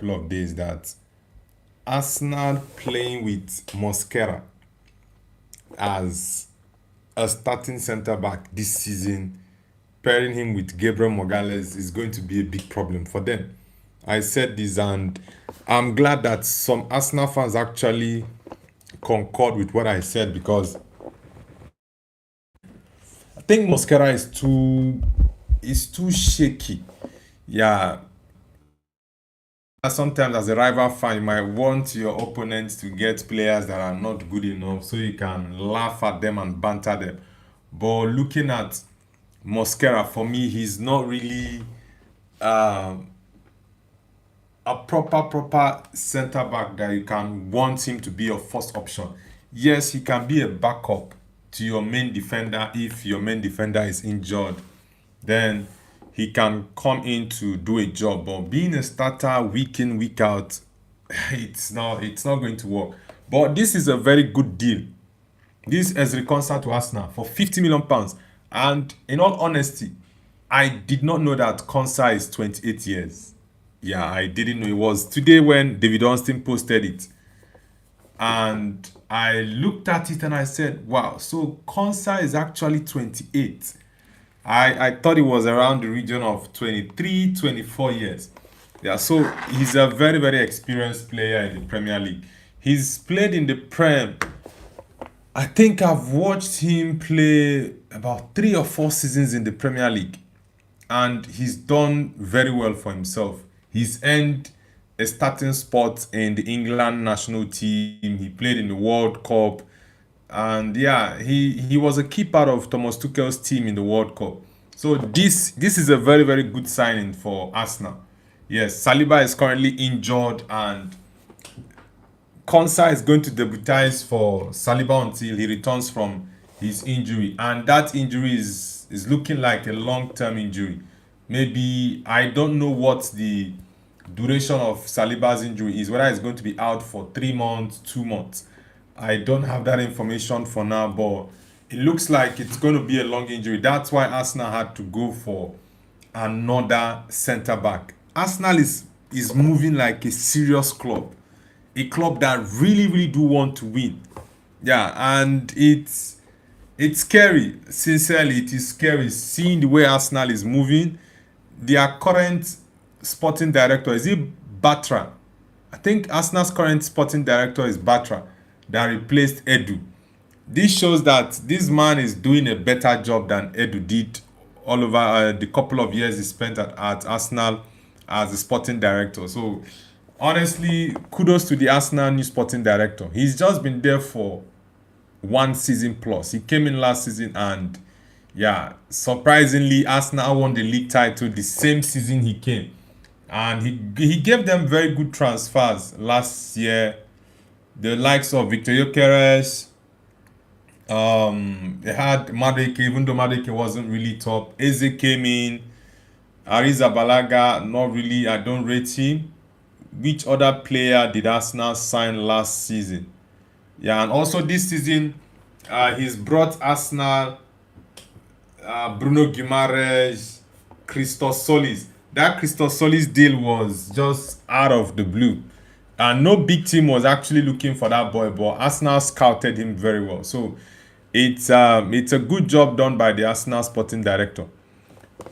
couple of days that Arsenal playing with Mosquera as a starting centre back this season, pairing him with Gabriel Morgales is going to be a big problem for them. I said this, and I'm glad that some Arsenal fans actually concord with what I said because I think Mosquera is too shaky. Yeah, sometimes as a rival fan, you might want your opponents to get players that are not good enough so you can laugh at them and banter them. But looking at Mosquera, for me, he's not really uh, a proper center back that you can want him to be your first option. Yes, he can be a backup to your main defender if your main defender is injured. Then he can come in to do a job. But being a starter week in, week out, it's not going to work. But this is a very good deal. This Ezri Konsa to Arsenal for £50 million. And in all honesty, I did not know that Konsa is 28 years. Yeah, I didn't know. It was today when David Austin posted it. And I looked at it and I said, wow, so Konsa is actually 28. I thought it was around the region of 23, 24 years. Yeah, so he's a very, very experienced player in the Premier League. He's played in the Prem. I think I've watched him play about 3 or 4 seasons in the Premier League, and he's done very well for himself. He's earned a starting spot in the England national team. He played in the World Cup, and yeah, he was a key part of Thomas Tuchel's team in the World Cup. So this is a very very good signing for Arsenal. Yes, Saliba is currently injured, and Konsa is going to debutize for Saliba until he returns from his injury, and that injury is looking like a long-term injury. Maybe I don't know what the duration of Saliba's injury is, whether it's going to be out for 3 months, 2 months. I don't have that information for now, but it looks like it's going to be a long injury. That's why Arsenal had to go for another centre back. Arsenal is moving like a serious club, a club that really really do want to win. Yeah, and it's scary. Sincerely, it is scary seeing the way Arsenal is moving. Their current sporting director, is it Batra? I think Arsenal's current sporting director is Batra, that replaced Edu. This shows that this man is doing a better job than Edu did all over the couple of years he spent at Arsenal as a sporting director. So honestly, kudos to the Arsenal new sporting director. He's just been there for 1 season plus. He came in last season, and yeah, surprisingly, Arsenal won the league title the same season he came. And he gave them very good transfers last year. The likes of Victor Gyökeres, they had Madueke, even though Madueke wasn't really top. Eze came in. Ariza Balaga, not really. I don't rate him. Which other player did Arsenal sign last season? Yeah, and also this season, he's brought Arsenal Bruno Guimaraes, Christos Solis. That Christos Solis deal was just out of the blue. And no big team was actually looking for that boy, but Arsenal scouted him very well. So it's a good job done by the Arsenal sporting director.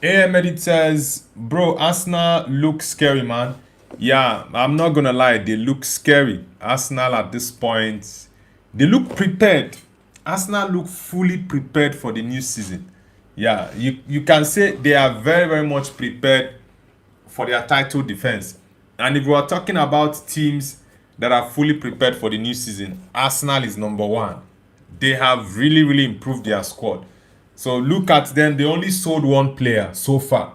AM Edit says, bro, Arsenal look scary, man. Yeah, I'm not gonna lie, they look scary. Arsenal at this point, they look prepared. Arsenal look fully prepared for the new season. Yeah, you can say they are very, very much prepared for their title defense. And if we are talking about teams that are fully prepared for the new season, Arsenal is number one. They have really, really improved their squad. So look at them. They only sold one player so far,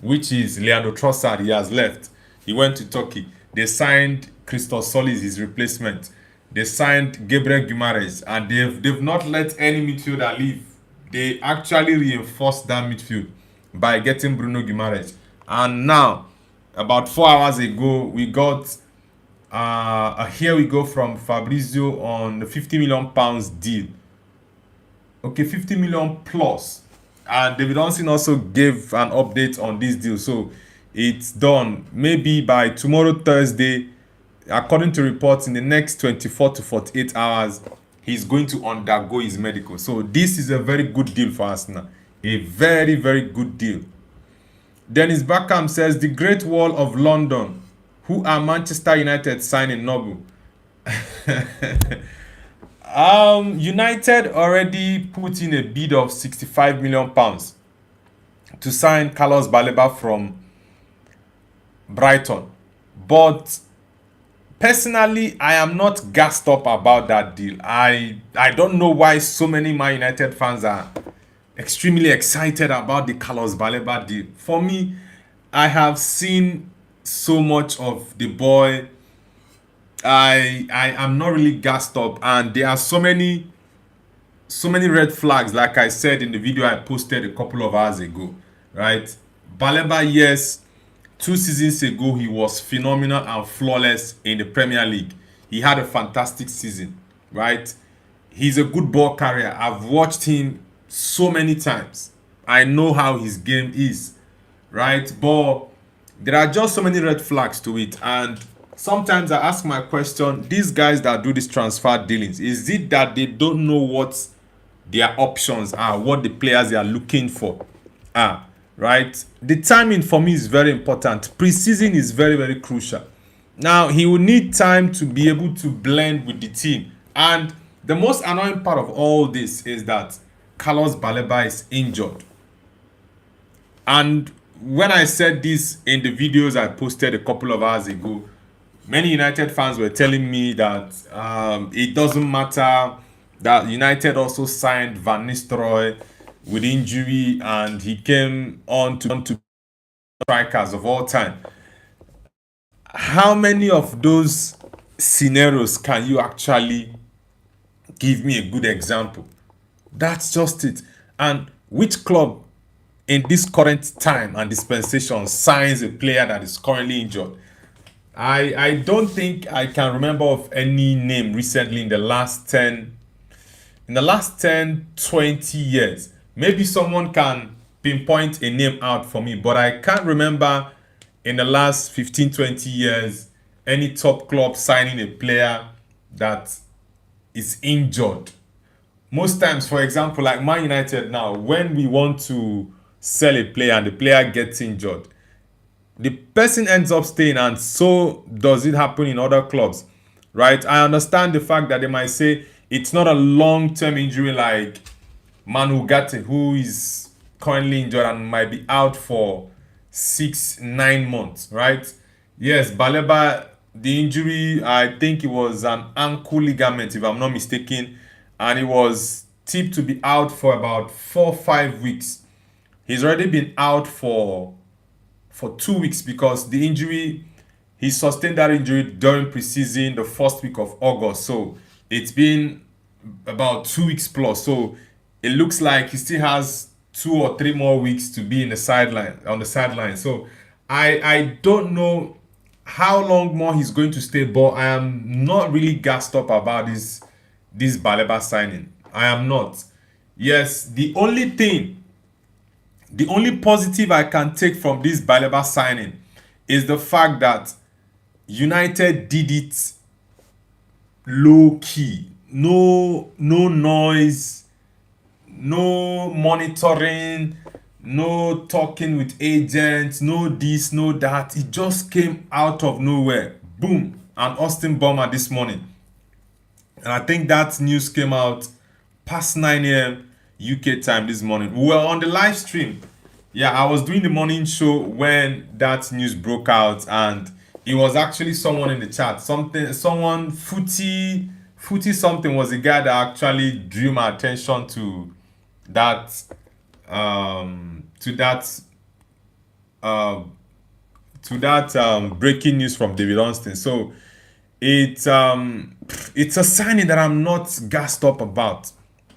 which is Leandro Trossard. He has left. He went to Turkey. They signed Christos Solis, his replacement. They signed Gabriel Guimaraes, and they've not let any midfielder leave. They actually reinforced that midfield by getting Bruno Guimaraes. And now, about 4 hours ago, we got here we go from Fabrizio on the £50 million deal. Okay, 50 million plus. And David Onson also gave an update on this deal. So it's done. Maybe by tomorrow, Thursday, according to reports, in the next 24 to 48 hours, he's going to undergo his medical. So this is a very good deal for Arsenal. A very, very good deal. Dennis Beckham says, the Great Wall of London, who are Manchester United signing Noble? United already put in a bid of £65 million to sign Carlos Baleba from Brighton. But personally, I am not gassed up about that deal. I don't know why so many Man United fans are extremely excited about the Carlos Baleba deal. For me, I have seen so much of the boy. I am not really gassed up, and there are so many red flags, like I said in the video I posted a couple of hours ago, right? Baleba, yes, 2 seasons ago he was phenomenal and flawless in the Premier League. He had a fantastic season, right? He's a good ball carrier. I've watched him so many times. I know how his game is, right? But there are just so many red flags to it, and sometimes I ask my question, these guys that do these transfer dealings, is it that they don't know what their options are, what the players they are looking for are, right? The timing for me is very important. Preseason is very, very crucial. Now, he will need time to be able to blend with the team. And the most annoying part of all this is that Carlos Baleba is injured. And when I said this in the videos I posted a couple of hours ago, many United fans were telling me that it doesn't matter, that United also signed Van Nistelrooy with injury and he came on to strikers of all time. How many of those scenarios can you actually give me a good example? That's just it. And which club in this current time and dispensation signs a player that is currently injured? I don't think I can remember of any name recently in the last 20 years. Maybe someone can pinpoint a name out for me, but I can't remember in the last 15, 20 years any top club signing a player that is injured. Most times, for example, like Man United now, when we want to sell a player and the player gets injured, the person ends up staying, and so does it happen in other clubs, right? I understand the fact that they might say it's not a long-term injury like Manu Gatti, who is currently injured and might be out for 6-9 months, right? Yes, Baleba, the injury, I think it was an ankle ligament, if I'm not mistaken, and it was tipped to be out for about 4-5 weeks. He's already been out for 2 weeks because the injury, he sustained that injury during preseason, the first week of August. So it's been about 2 weeks plus. So it looks like he still has 2 or 3 more weeks to be on the sideline. So I don't know how long more he's going to stay, but I am not really gassed up about this Baleba signing. I am not. Yes, the only positive I can take from this Baleba signing is the fact that United did it low key. No noise, no monitoring, no talking with agents, no this, no that. It just came out of nowhere. Boom. And Austin Bomber this morning. And I think that news came out past 9 a.m. UK time this morning. We were on the live stream. Yeah, I was doing the morning show when that news broke out, and it was actually someone in the chat. Someone, Footy something was the guy that actually drew my attention to that breaking news from David Ornstein. So it's a signing that I'm not gassed up about.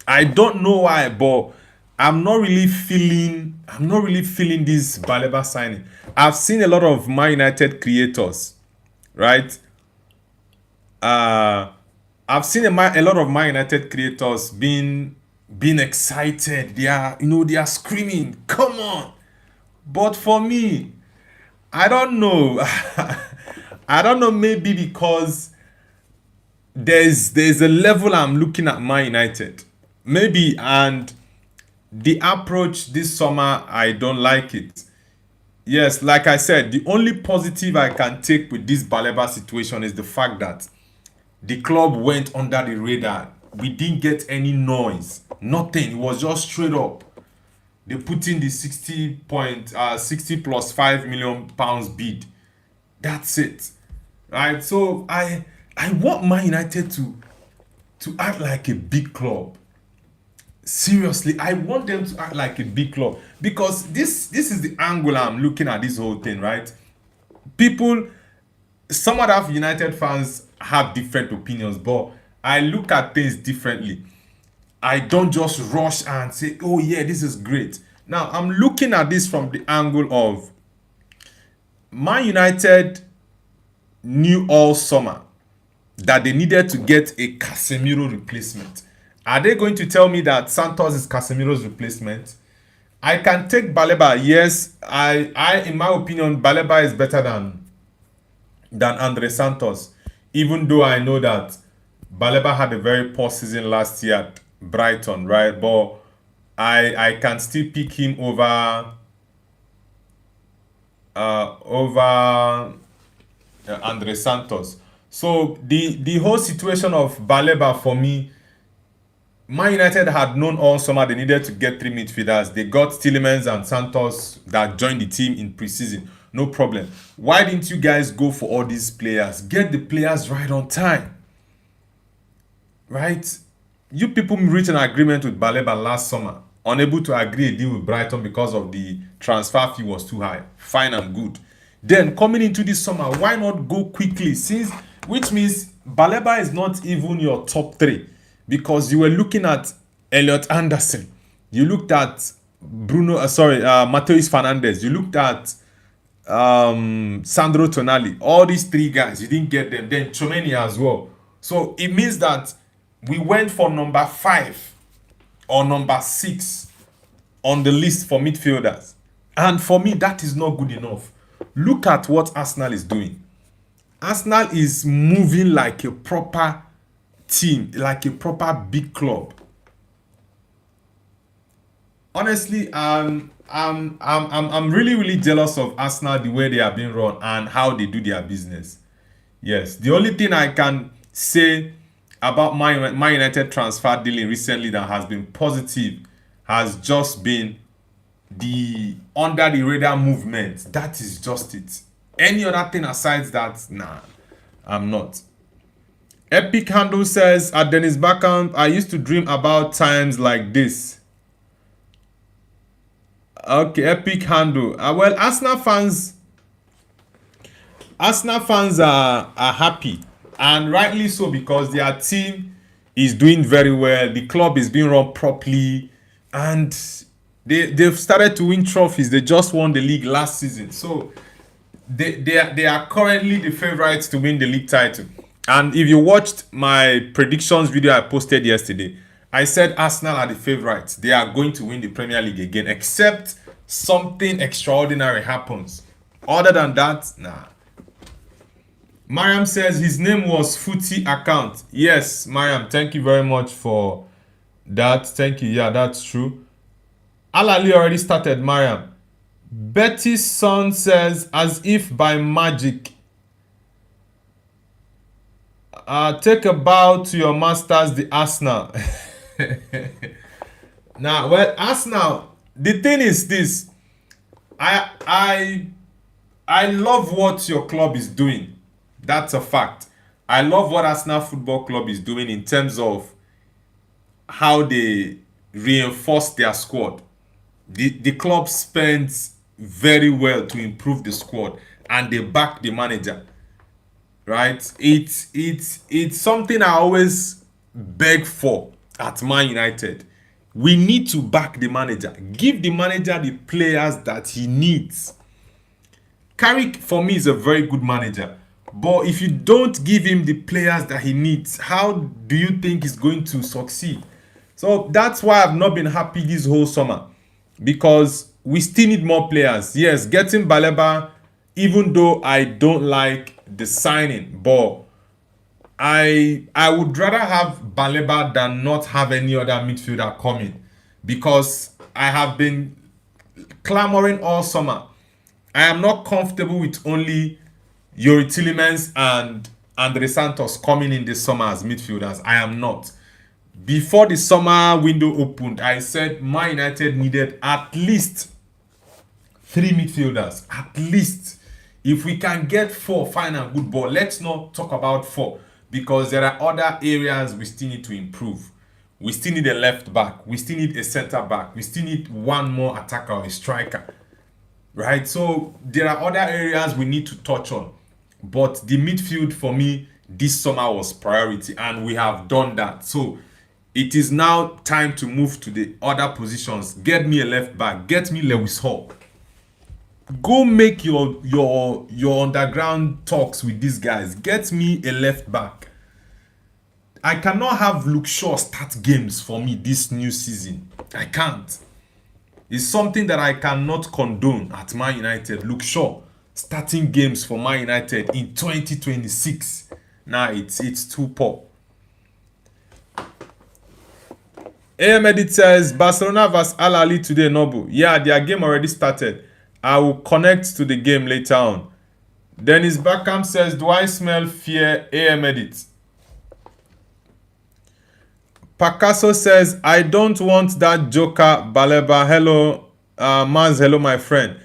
I don't know why, but I'm not really feeling this Baleba signing. I've seen a lot of Man United creators, right? I've seen a lot of Man United creators being excited. They are screaming, "Come on!" But for me, I don't know. I don't know. Maybe because there's a level I'm looking at Man United. Maybe, and the approach this summer, I don't like it. Yes, like I said, the only positive I can take with this Baleba situation is the fact that the club went under the radar. We didn't get any noise, nothing. It was just straight up. They put in the 60 plus £5 million bid. That's it, right? So I want Man United to act like a big club. Seriously, I want them to act like a big club because this is the angle I'm looking at this whole thing, right? People, some other United fans have different opinions, but I look at things differently. I don't just rush and say, oh yeah, this is great. Now I'm looking at this from the angle of Man United knew all summer that they needed to get a Casemiro replacement. Are they going to tell me that Santos is Casemiro's replacement? I can take Baleba. Yes, I in my opinion, Baleba is better than Andre Santos. Even though I know that Baleba had a very poor season last year at Brighton, right? But I can still pick him over Andre Santos. So the whole situation of Baleba for me, Man United had known all summer they needed to get three midfielders. They got Tielemans and Santos that joined the team in preseason. No problem. Why didn't you guys go for all these players? Get the players right on time. Right? You people reached an agreement with Baleba last summer. Unable to agree a deal with Brighton because of the transfer fee was too high. Fine and good. Then coming into this summer, why not go quickly? Which means Baleba is not even your top three. Because you were looking at Elliot Anderson, you looked at Mateus Fernandez, you looked at Sandro Tonali, all these three guys, you didn't get them. Then Chomeni as well. So it means that we went for number 5 or number 6 on the list for midfielders. And for me, that is not good enough. Look at what Arsenal is doing. Arsenal is moving like a proper team, like a proper big club. Honestly, I'm really jealous of Arsenal, the way they are being run and how they do their business. Yes, the only thing I can say about my United transfer dealing recently that has been positive has just been the under the radar movement. That is just it. Any other thing aside that, nah, I'm not. Epic Handle says, at Dennis Beckham, I used to dream about times like this. Okay, Epic Handle. Well, Arsenal fans are happy. And rightly so, because their team is doing very well. The club is being run properly. And they've started to win trophies. They just won the league last season. So they are currently the favorites to win the league title. And if you watched my predictions video I posted yesterday, I said Arsenal are the favorites. They are going to win the Premier League again, except something extraordinary happens. Other than that, nah. Mariam says his name was Footy Account. Yes, Mariam, thank you very much for that. Thank you. Yeah, that's true. Alali already started, Mariam. Betty's son says, as if by magic, take a bow to your masters, the Arsenal. Now, well, Arsenal, the thing is this. I love what your club is doing. That's a fact. I love what Arsenal Football Club is doing in terms of how they reinforce their squad. The club spends very well to improve the squad, and they back the manager. Right? It's something I always beg for at Man United. We need to back the manager. Give the manager the players that he needs. Carrick, for me, is a very good manager. But if you don't give him the players that he needs, how do you think he's going to succeed? So that's why I've not been happy this whole summer. Because we still need more players. Yes, getting Baleba, even though I don't like the signing, but I would rather have Baleba than not have any other midfielder coming, because I have been clamoring all summer. I am not comfortable with only Yuri Tillemans and Andre Santos coming in this summer as midfielders. I am not. Before the summer window opened, I said Man United needed at least 3 midfielders. At least. If we can get 4, fine and good, but let's not talk about 4, because there are other areas we still need to improve. We still need a left back. We still need a center back. We still need one more attacker or a striker. Right? So there are other areas we need to touch on. But the midfield for me this summer was priority, and we have done that. So it is now time to move to the other positions. Get me a left back. Get me Lewis Hall. Go make your underground talks with these guys. Get me a left back. I cannot have Luke Shaw start games for me this new season. I can't. It's something that I cannot condone at Man United. Luke Shaw starting games for Man United in 2026. Nah, it's too poor. AM Edit says Barcelona vs Al Ahly today, Nobu. Yeah, their game already started. I will connect to the game later on. Dennis Beckham says, do I smell fear? AM Edit. Picasso says, I don't want that joker Baleba. Hello, Maz. Hello, my friend.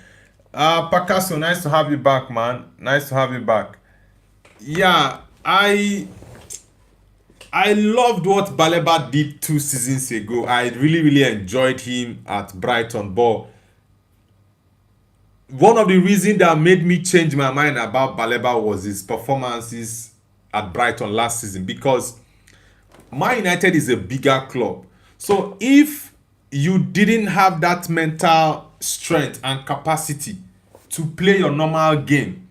Picasso, nice to have you back, man. Nice to have you back. Yeah, I loved what Baleba did 2 seasons ago. I really enjoyed him at Brighton, but one of the reasons that made me change my mind about Baleba was his performances at Brighton last season, because Man United is a bigger club. So if you didn't have that mental strength and capacity to play your normal game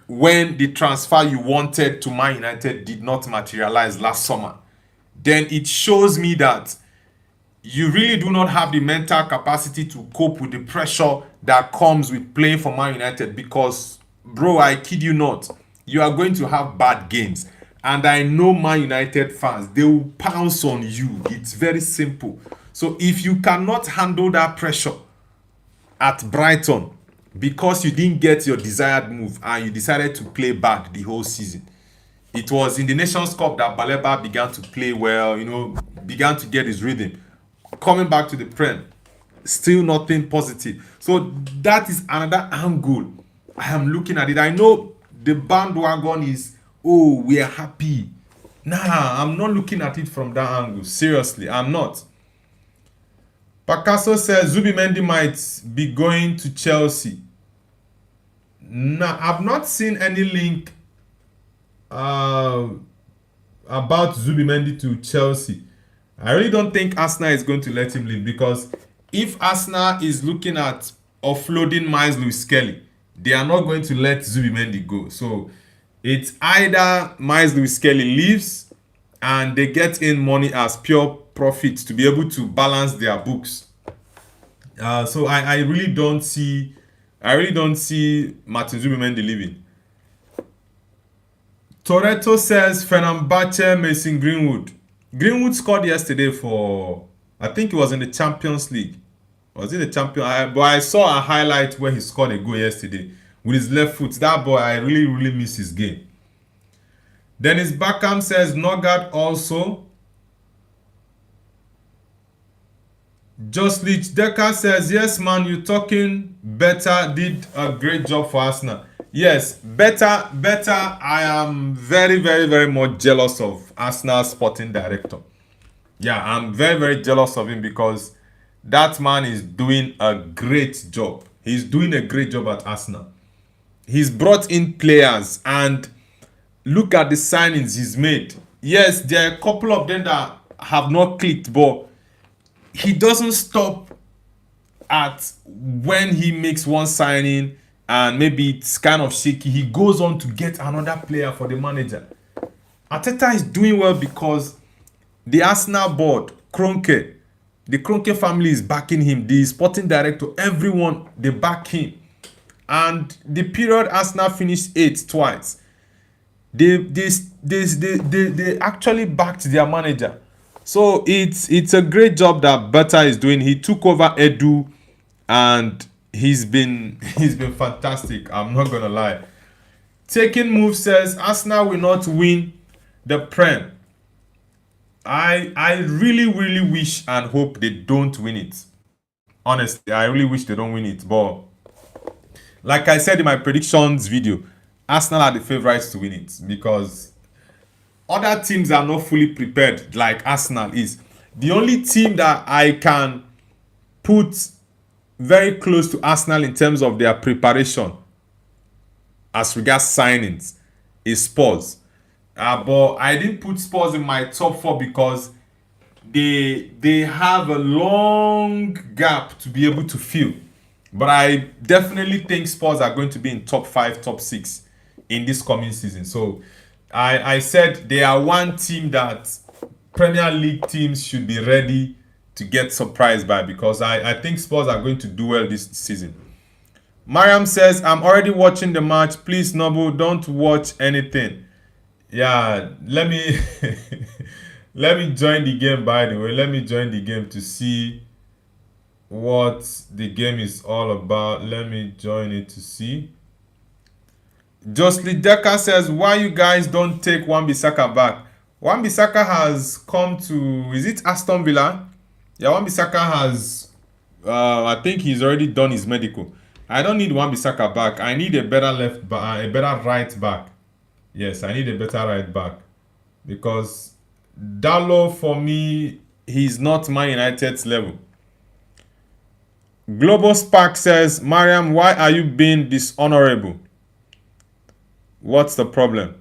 when the transfer you wanted to Man United did not materialize last summer, then it shows me that you really do not have the mental capacity to cope with the pressure that comes with playing for Man United, because, bro, I kid you not, you are going to have bad games. And I know Man United fans, they will pounce on you. It's very simple. So if you cannot handle that pressure at Brighton because you didn't get your desired move and you decided to play bad the whole season, it was in the Nations Cup that Baleba began to play well, began to get his rhythm. Coming back to the Prem, still nothing positive. So that is another angle I am looking at it. I know the bandwagon is, oh, we are happy. Nah, I'm not looking at it from that angle. Seriously, I'm not. Picasso says Zubimendi might be going to Chelsea. Nah, I've not seen any link about Zubimendi to Chelsea. I really don't think Arsenal is going to let him leave, because if Arsenal is looking at offloading Miles Lewis-Skelly, they are not going to let Zubimendi go. So it's either Miles Lewis-Skelly leaves and they get in money as pure profit to be able to balance their books. So I really don't see Martin Zubimendi leaving. Toretto says Fenerbahce, Mason Greenwood. Greenwood scored yesterday for, I think it was in the Champions League. Was it the Champions? But I saw a highlight where he scored a goal yesterday with his left foot. That boy, I really miss his game. Dennis Beckham says Nogard also. Just Leach Decker says, yes, man, you talking better. Did a great job for Arsenal. Yes, better. I am very much jealous of Arsenal's sporting director. Yeah, I'm very jealous of him, because that man is doing a great job. He's doing a great job at Arsenal. He's brought in players, and look at the signings he's made. Yes, there are a couple of them that have not clicked, but he doesn't stop at when he makes one signing and maybe it's kind of shaky. He goes on to get another player for the manager. Arteta is doing well because the Arsenal board, Kroenke, the Kroenke family is backing him. The sporting director, everyone, they back him. And the period Arsenal finished 8th twice, they actually backed their manager. So it's a great job that Beta is doing. He took over Edu, and he's been fantastic. I'm not gonna lie. Taking Move says Arsenal will not win the Prem. I really wish and hope they don't win it. Honestly, I really wish they don't win it. But like I said in my predictions video, Arsenal are the favorites to win it because other teams are not fully prepared like Arsenal is. The only team that I can put very close to Arsenal in terms of their preparation as regards signings is Spurs. But I didn't put Spurs in my top 4 because they have a long gap to be able to fill. But I definitely think Spurs are going to be in top 5, top 6 in this coming season. So I said they are one team that Premier League teams should be ready to get surprised by, because I think Spurs are going to do well this season. Mariam says, I'm already watching the match. Please, Noble, don't watch anything. Yeah, let me let me join the game, by the way. Let me join the game to see what the game is all about. Let me join it to see. Josly Decker says, why you guys don't take Wan-Bissaka back? Wan-Bissaka has come to, is it Aston Villa? Yeah, Wan-Bissaka has, I think he's already done his medical. I don't need Wan-Bissaka back. I need a better left back, a better right back. Yes, I need a better right back. Because Dallo, for me, he's not Man United's level. Global Spark says, Mariam, why are you being dishonorable? What's the problem?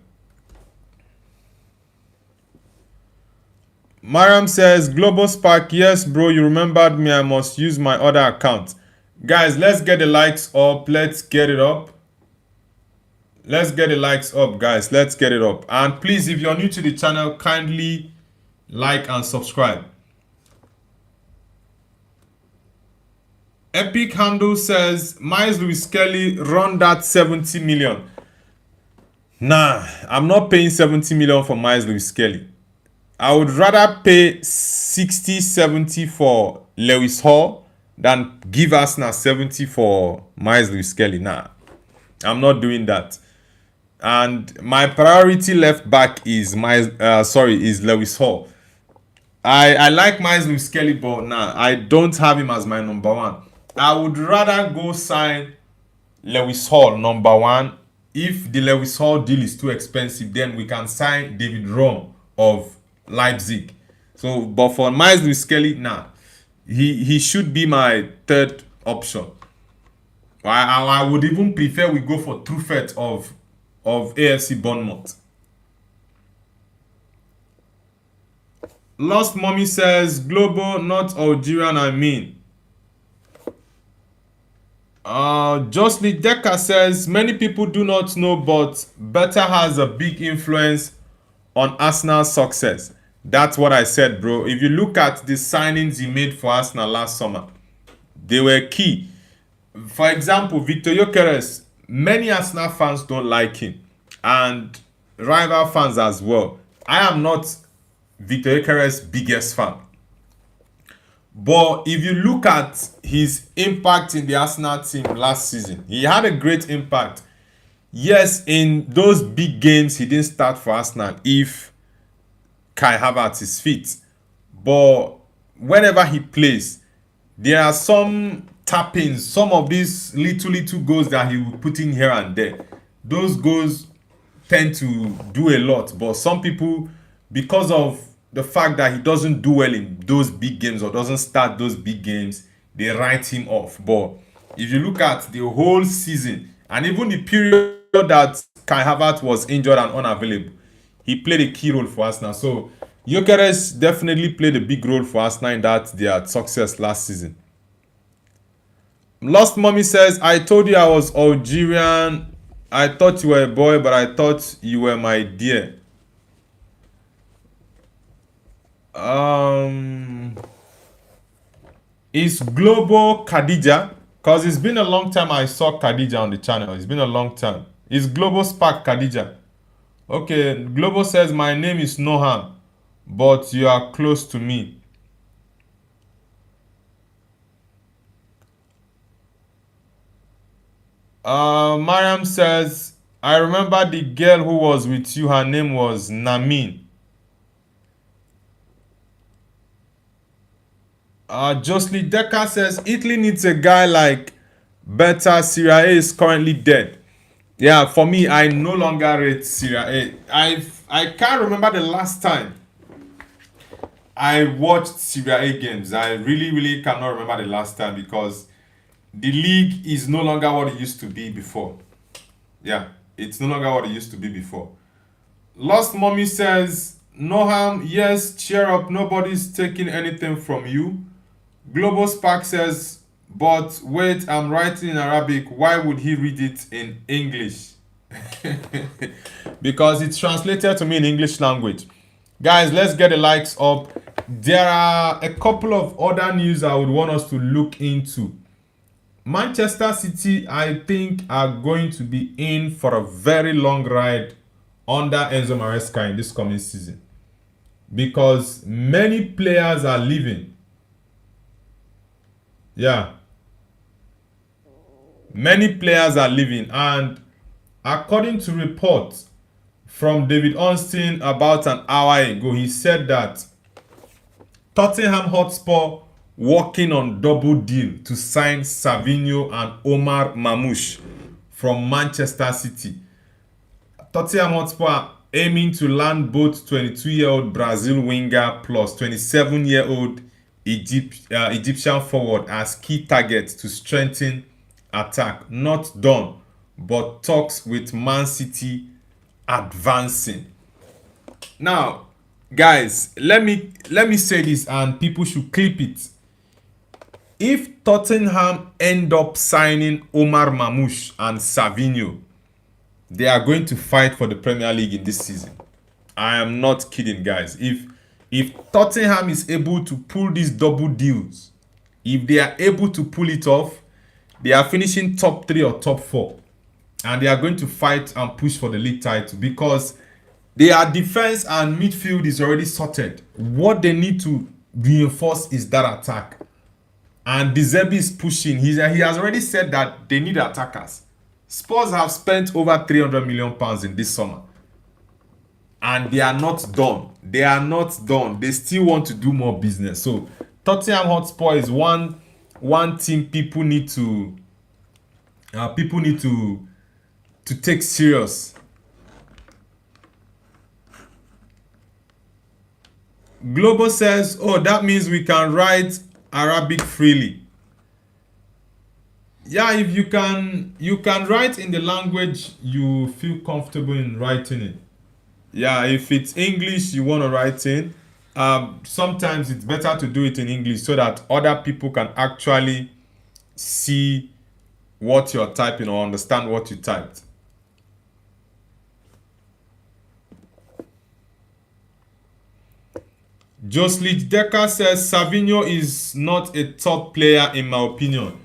Mariam says, Global Spark, yes, bro, you remembered me. I must use my other account. Guys, let's get the likes up. Let's get it up. Let's get the likes up, guys. Let's get it up. And please, if you're new to the channel, kindly like and subscribe. Epic Handle says, Miles Lewis Kelly, run that 70 million. Nah, I'm not paying 70 million for Miles Lewis Kelly. I would rather pay 60, 70 for Lewis Hall than give Arsenal 70 for Miles Lewis Kelly. Nah, I'm not doing that. And my priority left back is Lewis Hall. I like Miles Lewis Kelly, but nah, I don't have him as my number 1. I would rather go sign Lewis Hall number 1. If the Lewis Hall deal is too expensive, then we can sign David Rom of Leipzig. So, but for Miles Lewis Kelly, nah, he should be my 3rd option. I would even prefer we go for Truffet of AFC Bournemouth. Lost Mommy says, Global, not Algerian, I mean. Josly Decker says, many people do not know, but Beta has a big influence on Arsenal's success. That's what I said, bro. If you look at the signings he made for Arsenal last summer, they were key. For example, Victor Gyökeres, many Arsenal fans don't like him, and rival fans as well. I am not Victor Gyökeres' biggest fan. But if you look at his impact in the Arsenal team last season, he had a great impact. Yes, in those big games, he didn't start for Arsenal if Kai Havertz is fit. But whenever he plays, there are some tap-ins, some of these little goals that he will put in here and there. Those goals tend to do a lot. But some people, because of the fact that he doesn't do well in those big games or doesn't start those big games, they write him off. But if you look at the whole season and even the period that Kai Havertz was injured and unavailable, he played a key role for Arsenal. So Gyökeres definitely played a big role for Arsenal in that their success last season. Lost Mommy says, I told you I was Algerian. I thought you were a boy, but I thought you were my dear. Is Global Khadija? Because it's been a long time I saw Khadija on the channel. It's been a long time. It's Global Spark Khadija. Okay, Global says, my name is Noham, but you are close to me. Mariam says, I remember the girl who was with you. Her name was Namin. Josely Decker says, Italy needs a guy like Beta. Serie A is currently dead. Yeah, for me, I no longer rate Serie A. I can't remember the last time I watched Serie A games. I really cannot remember the last time because the league is no longer what it used to be before. Yeah, it's no longer what it used to be before. Lost Mommy says, Noham, yes, cheer up. Nobody's taking anything from you. Global Spark says, but wait, I'm writing in Arabic. Why would he read it in English? Because it's translated to me in English language. Guys, let's get the likes up. There are a couple of other news I would want us to look into. Manchester City, I think, are going to be in for a very long ride under Enzo Maresca in this coming season. Because many players are leaving. Yeah. Many players are leaving, and according to reports from David Ornstein about an hour ago, he said that Tottenham Hotspur working on double deal to sign Savinho and Omar Mamouche from Manchester City. Tottenham Hotspur aiming to land both 22-year-old Brazil winger plus 27-year-old Egyptian forward as key targets to strengthen attack. Not done, but talks with Man City advancing. Now, guys, let me say this, and people should clip it. If Tottenham end up signing Omar Mamouche and Savinho, they are going to fight for the Premier League in this season. I am not kidding, guys. If Tottenham is able to pull these double deals, if they are able to pull it off, they are finishing top 3 or top 4. And they are going to fight and push for the league title because their defense and midfield is already sorted. What they need to reinforce is that attack. And De Zerbi is pushing. He has already said that they need attackers. Spurs have spent over £300 million in this summer. And they are not done. They are not done. They still want to do more business. So Tottenham Hotspur is one team people need to take serious. Global says, oh, that means we can write Arabic freely. Yeah, if you can write in the language you feel comfortable in writing it. Yeah, if it's English you want to write in, sometimes it's better to do it in English so that other people can actually see what you're typing or understand what you typed. Joslich Decker says Savinho is not a top player in my opinion.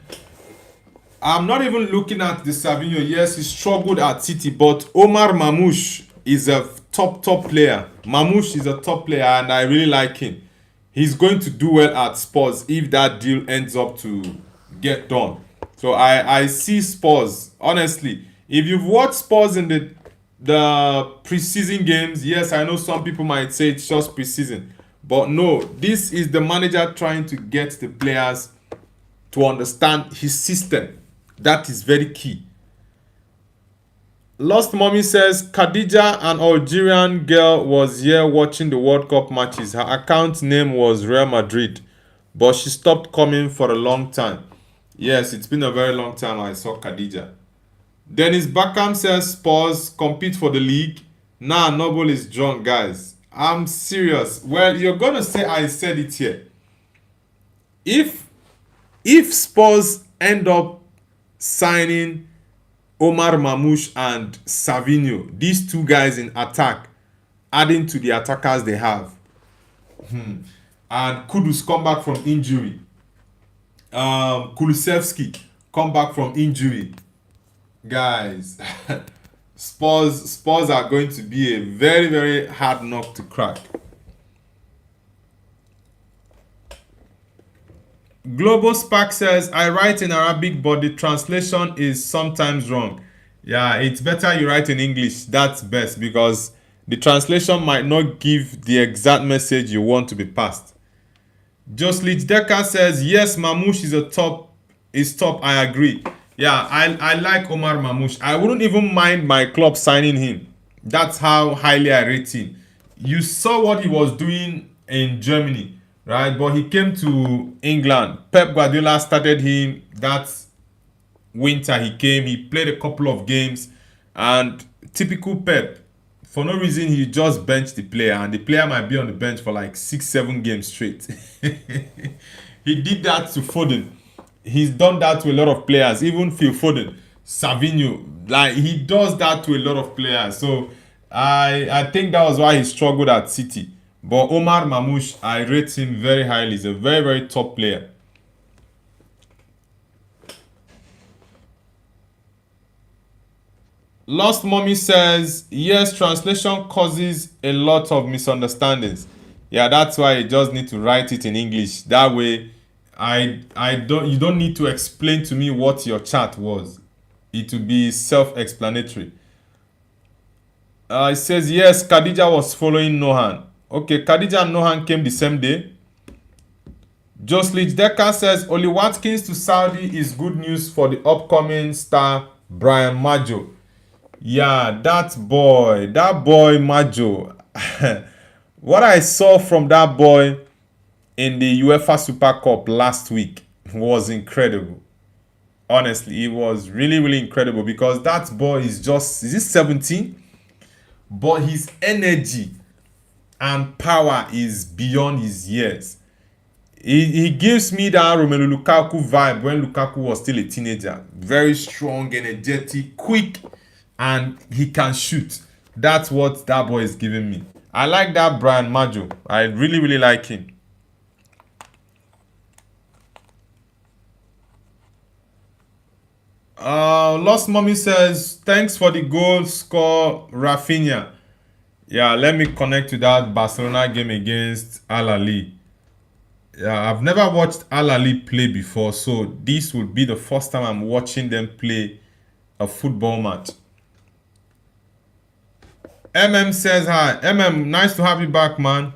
I'm not even looking at the Savinho. Yes, he struggled at City, but Omar Mamouche is a top player. Mamouche is a top player and I really like him. He's going to do well at Spurs if that deal ends up to get done. So I see Spurs, honestly. If you've watched Spurs in the preseason games, yes, I know some people might say it's just preseason. But no, this is the manager trying to get the players to understand his system. That is very key. Lost Mommy says, Khadija, an Algerian girl, was here watching the World Cup matches. Her account name was Real Madrid, but she stopped coming for a long time. Yes, it's been a very long time I saw Khadija. Dennis Beckham says, Spurs compete for the league. Nah, Noble is drunk, guys. I'm serious. Well, you're going to say I said it here. If Spurs end up signing Omar Mamouche and Savinho, these two guys in attack, adding to the attackers they have, and Kudus come back from injury, Kulusevski come back from injury. Guys, Spurs are going to be a very, very hard nut to crack. Global Spark says, I write in Arabic, but the translation is sometimes wrong. Yeah, it's better you write in English. That's best because the translation might not give the exact message you want to be passed. Joslich Decker says, yes, Mamouche is top. I agree. Yeah, I like Omar Mamouche. I wouldn't even mind my club signing him. That's how highly I rate him. You saw what he was doing in Germany, right? But he came to England. Pep Guardiola started him that winter. He came, he played a couple of games, and typical Pep. For no reason, he just benched the player, and the player might be on the bench for like 6-7 games straight. He did that to Foden. He's done that to a lot of players, even Phil Foden, Savinho. Like he does that to a lot of players. So I think that was why he struggled at City. But Omar Mamouche, I rate him very highly. He's a very, very top player. Lost Mommy says, yes, translation causes a lot of misunderstandings. Yeah, that's why you just need to write it in English. That way, you don't need to explain to me what your chat was. It will be self-explanatory. It says, yes, Khadija was following Nohan. Okay, Khadija and Nohan came the same day. Joslich Decker says, Oli Watkins to Saudi is good news for the upcoming star Brian Majo. Yeah, that boy Majo. What I saw from that boy in the UEFA Super Cup last week was incredible. Honestly, it was really, really incredible because that boy is he 17? But his energy and power is beyond his years. He gives me that Romelu Lukaku vibe when Lukaku was still a teenager. Very strong, energetic, quick, and he can shoot. That's what that boy is giving me. I like that Brian Majo. I really, really like him. Lost Mommy says, thanks for the goal score, Rafinha. Yeah, let me connect to that Barcelona game against Al Ahly. Yeah, I've never watched Al Ahly play before, so this will be the first time I'm watching them play a football match. Says hi. Nice to have you back, man.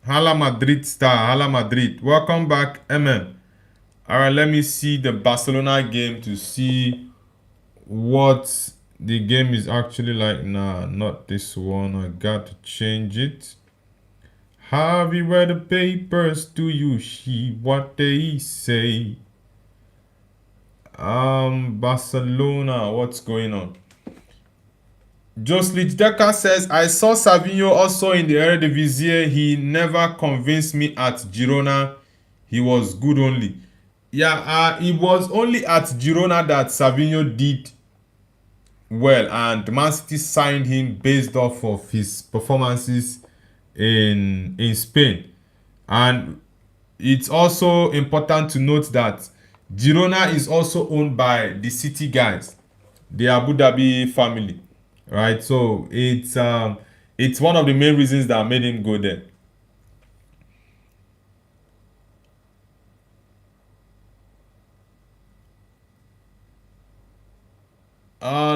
Hala Madrid star, Hala Madrid. Welcome back, Alright, let me see the Barcelona game to see what the game is actually like. Nah, not this one. I got to change it. Have you read the papers? Do you see what they say? Barcelona, what's going on? Joslich Decker says, I saw Savinho also in the Eredivisie. He never convinced me at Girona. He was good only. Yeah, it was only at Girona that Savinho did well, and Man City signed him based off of his performances in Spain. And it's also important to note that Girona is also owned by the City guys, the Abu Dhabi family, right? So it's one of the main reasons that made him go there.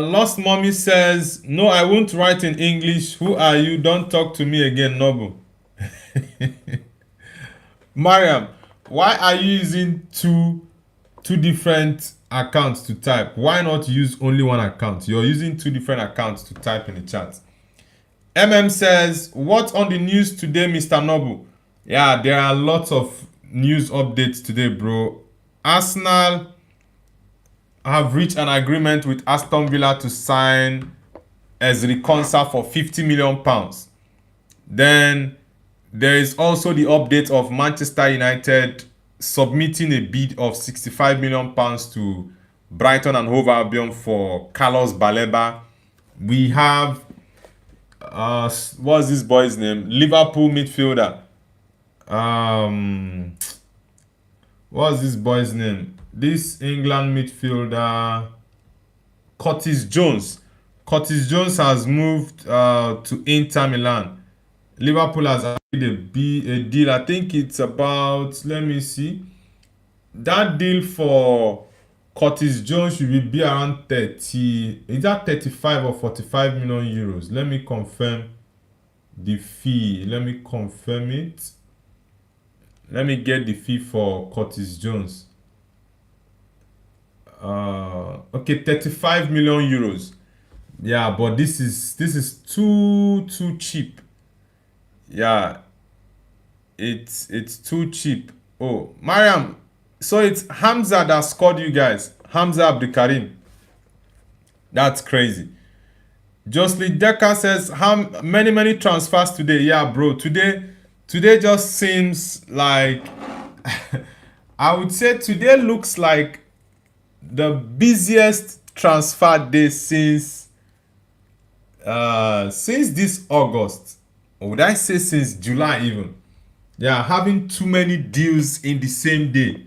Lost Mommy says, no, I won't write in English. Who are you? Don't talk to me again, Nobu. Mariam, why are you using two different accounts to type? Why not use only one account? You're using two different accounts to type in the chat. Says, what's on the news today, Mr. Nobu? Yeah, there are lots of news updates today, bro. Arsenal have reached an agreement with Aston Villa to sign Ezri Konsa for £50 million. Then there is also the update of Manchester United submitting a bid of £65 million to Brighton and Hove Albion for Carlos Baleba. We have what's this boy's name? Liverpool midfielder. What's this boy's name? this England midfielder, Curtis Jones. Curtis Jones has moved to Inter Milan. Liverpool has agreed a deal. I think it's about, let me see. That deal for Curtis Jones should be around 30. Is that 35 or 45 million euros? Let me confirm the fee. Let me confirm it. Let me get the fee for Curtis Jones. Okay, 35 million euros. Yeah, but this is too cheap. Yeah, it's too cheap. Oh, Mariam. So it's Hamza that scored you guys. Hamza Abdikarim. That's crazy. Josly Decker says, how many transfers today? Yeah, bro. Today just seems like I would say today looks like the busiest transfer day since this August. Or would I say since July even? Yeah, having too many deals in the same day.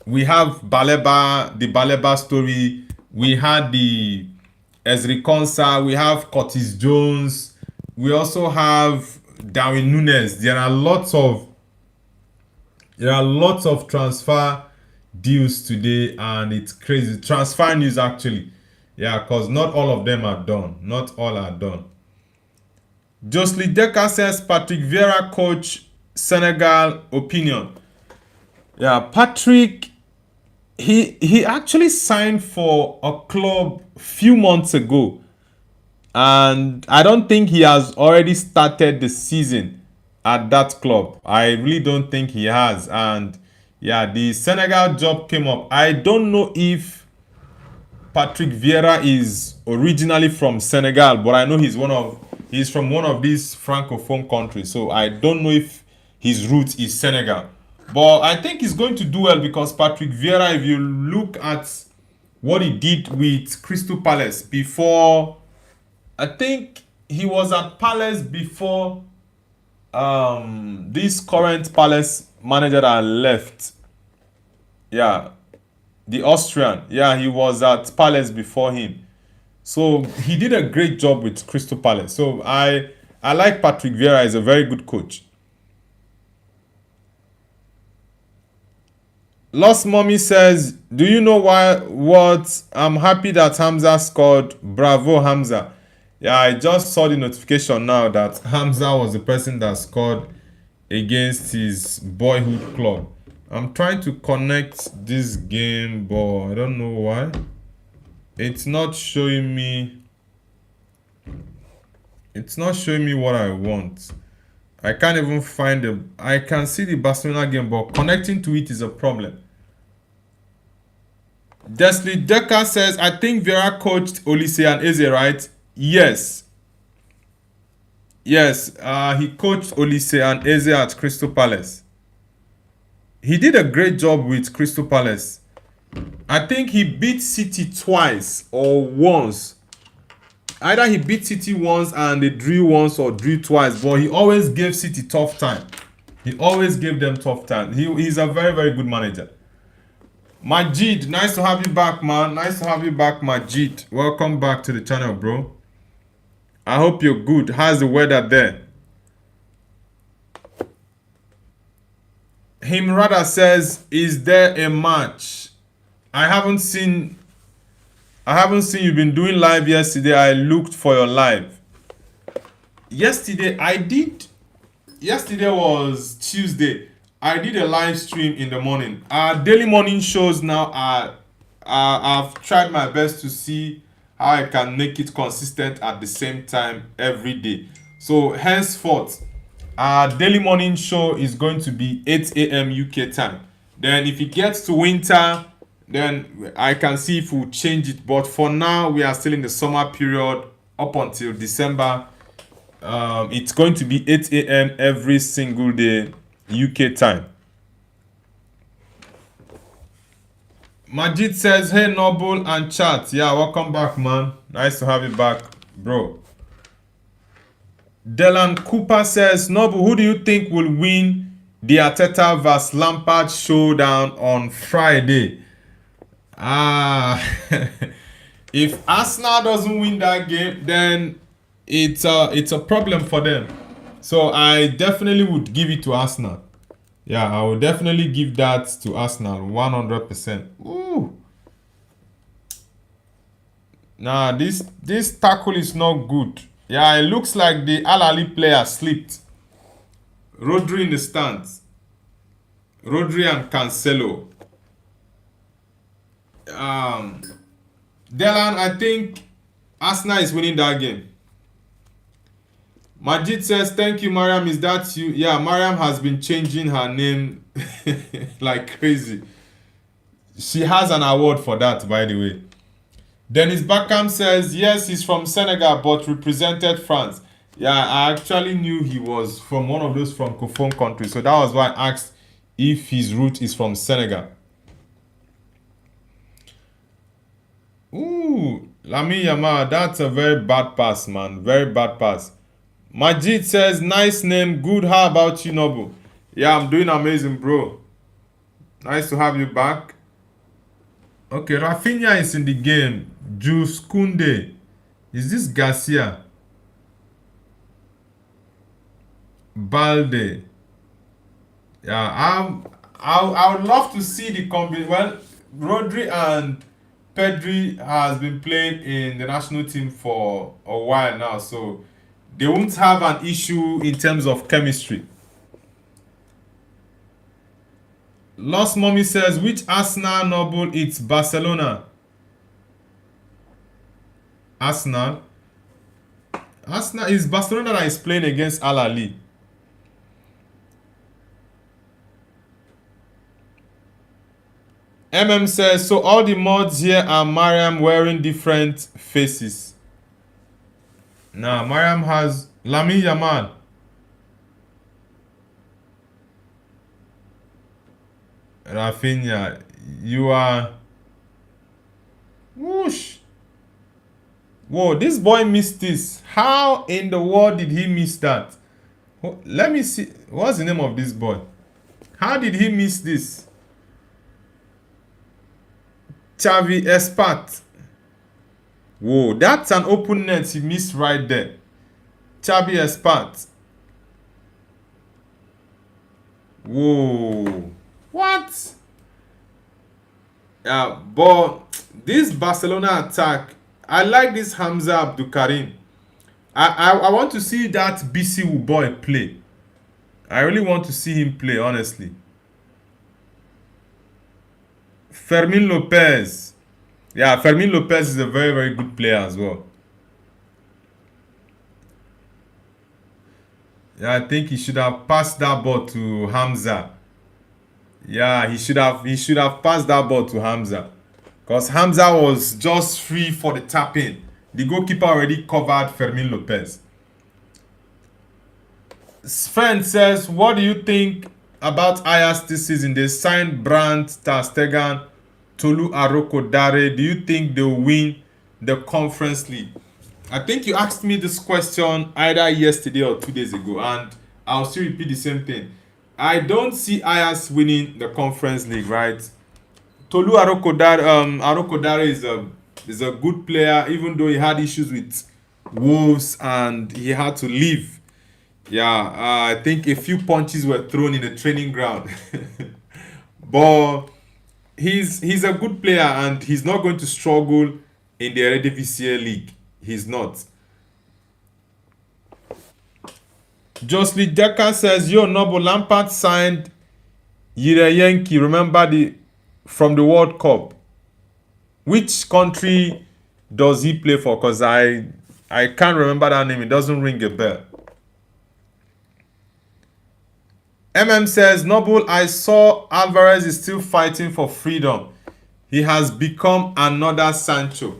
We have Baleba, the Baleba story. We had the Ezri Konsa. We have Curtis Jones. We also have Darwin Núñez. There are lots of transfer deals today, and it's crazy. Transfer news actually. Yeah, because not all of them are done. Not all are done. Josly Decker says Patrick Vieira coach Senegal opinion. Yeah, Patrick, he actually signed for a club few months ago, and I don't think he has already started the season at that club. I really don't think he has. And yeah, the Senegal job came up. I don't know if Patrick Vieira is originally from Senegal, but I know he's from one of these francophone countries. So I don't know if his root is Senegal. But I think he's going to do well because Patrick Vieira, if you look at what he did with Crystal Palace before, I think he was at Palace before this current Palace manager that left. Yeah, the Austrian. Yeah, he was at Palace before him. So he did a great job with Crystal Palace. So I like Patrick Vieira. He's a very good coach. Lost Mommy says, do you know what? I'm happy that Hamza scored. Bravo, Hamza. Yeah, I just saw the notification now that Hamza was the person that scored against his boyhood club. I'm trying to connect this game, but I don't know why. It's not showing me. It's not showing me what I want. I can't even find the. I can see the Barcelona game, but connecting to it is a problem. Desley Decker says, I think Vieira coached Olise and Eze, right? Yes. Yes, he coached Olise and Eze at Crystal Palace. He did a great job with Crystal Palace. I think he beat City twice or once. Either he beat City once and they drew once or drew twice, but he always gave City tough time. He always gave them tough time. He's a very, very good manager. Majid, nice to have you back, man. Nice to have you back, Majid. Welcome back to the channel, bro. I hope you're good. How's the weather there? Himrada says, is there a match? I haven't seen you been doing live yesterday. I looked for your live. Yesterday I did. Yesterday was Tuesday. I did a live stream in the morning. Our daily morning shows now I've tried my best to see how I can make it consistent at the same time every day. So henceforth, our daily morning show is going to be 8 a.m. UK time. Then if it gets to winter, then I can see if we'll change it. But for now, we are still in the summer period up until December. It's going to be 8 a.m. every single day UK time. Majid says, hey Noble and chat. Yeah, welcome back, man. Nice to have you back, bro. Delan Cooper says, Noble, who do you think will win The Arteta vs Lampard showdown on Friday. Ah, if Arsenal doesn't win that game, then it's a problem for them. So I definitely would give it to Arsenal. Yeah, I would definitely give that to Arsenal 100%. Ooh. Nah, this tackle is not good. Yeah, it looks like the Al Ali player slipped. Rodri in the stands. Rodri and Cancelo. Um, Delan, I think Arsenal is winning that game. Majid says, thank you, Mariam. Is that you? Yeah, Mariam has been changing her name like crazy. She has an award for that, by the way. Dennis Bakam says, yes, he's from Senegal but represented France. Yeah, I actually knew he was from one of those francophone countries. So that was why I asked if his root is from Senegal. Ooh, Lami Yama, that's a very bad pass, man. Very bad pass. Majid says, nice name, good. How about you, Nobu? Yeah, I'm doing amazing, bro. Nice to have you back. Okay, Rafinha is in the game. Juice Kunde. Is this Garcia? Balde. Yeah, I would love to see the combination. Well, Rodri and Pedri has been playing in the national team for a while now, so they won't have an issue in terms of chemistry. Lost Mommy says, which Arsenal noble? It's Barcelona. Arsenal. Arsenal is Barcelona that is playing against Al Ali. says, so all the mods here are Mariam wearing different faces. Nah, Mariam has Lami Yamal. Rafinha, you are... Whoosh. Whoa, this boy missed this. How in the world did he miss that? Let me see. What's the name of this boy? How did he miss this? Xavi Espat. Whoa, that's an open net he missed right there. Xavi Espat. Whoa. What? Yeah, but this Barcelona attack, I like this Hamza Abdul Karim. I want to see that BC boy play. I really want to see him play, honestly. Fermin Lopez. Yeah, Fermin Lopez is a very, very good player as well. Yeah, I think he should have passed that ball to Hamza. Yeah, he should have passed that ball to Hamza. Because Hamza was just free for the tap in. The goalkeeper already covered Fermin Lopez. Sven says, what do you think about Ajax this season? They signed Brandt, Ter Stegen, Tolu Aroko Dare. Do you think they'll win the Conference League? I think you asked me this question either yesterday or 2 days ago, and I'll still repeat the same thing. I don't see Ajax winning the Conference League, right? Tolu Aroko Dare is a good player, even though he had issues with Wolves and he had to leave. Yeah, I think a few punches were thrown in the training ground. But he's a good player and he's not going to struggle in the Eredivisie League. He's not. Josly Decker says, yo, Noble Lampard signed Yirayenki, remember from the World Cup. Which country does he play for? Because I can't remember that name. It doesn't ring a bell. says, Noble, I saw Alvarez is still fighting for freedom. He has become another Sancho.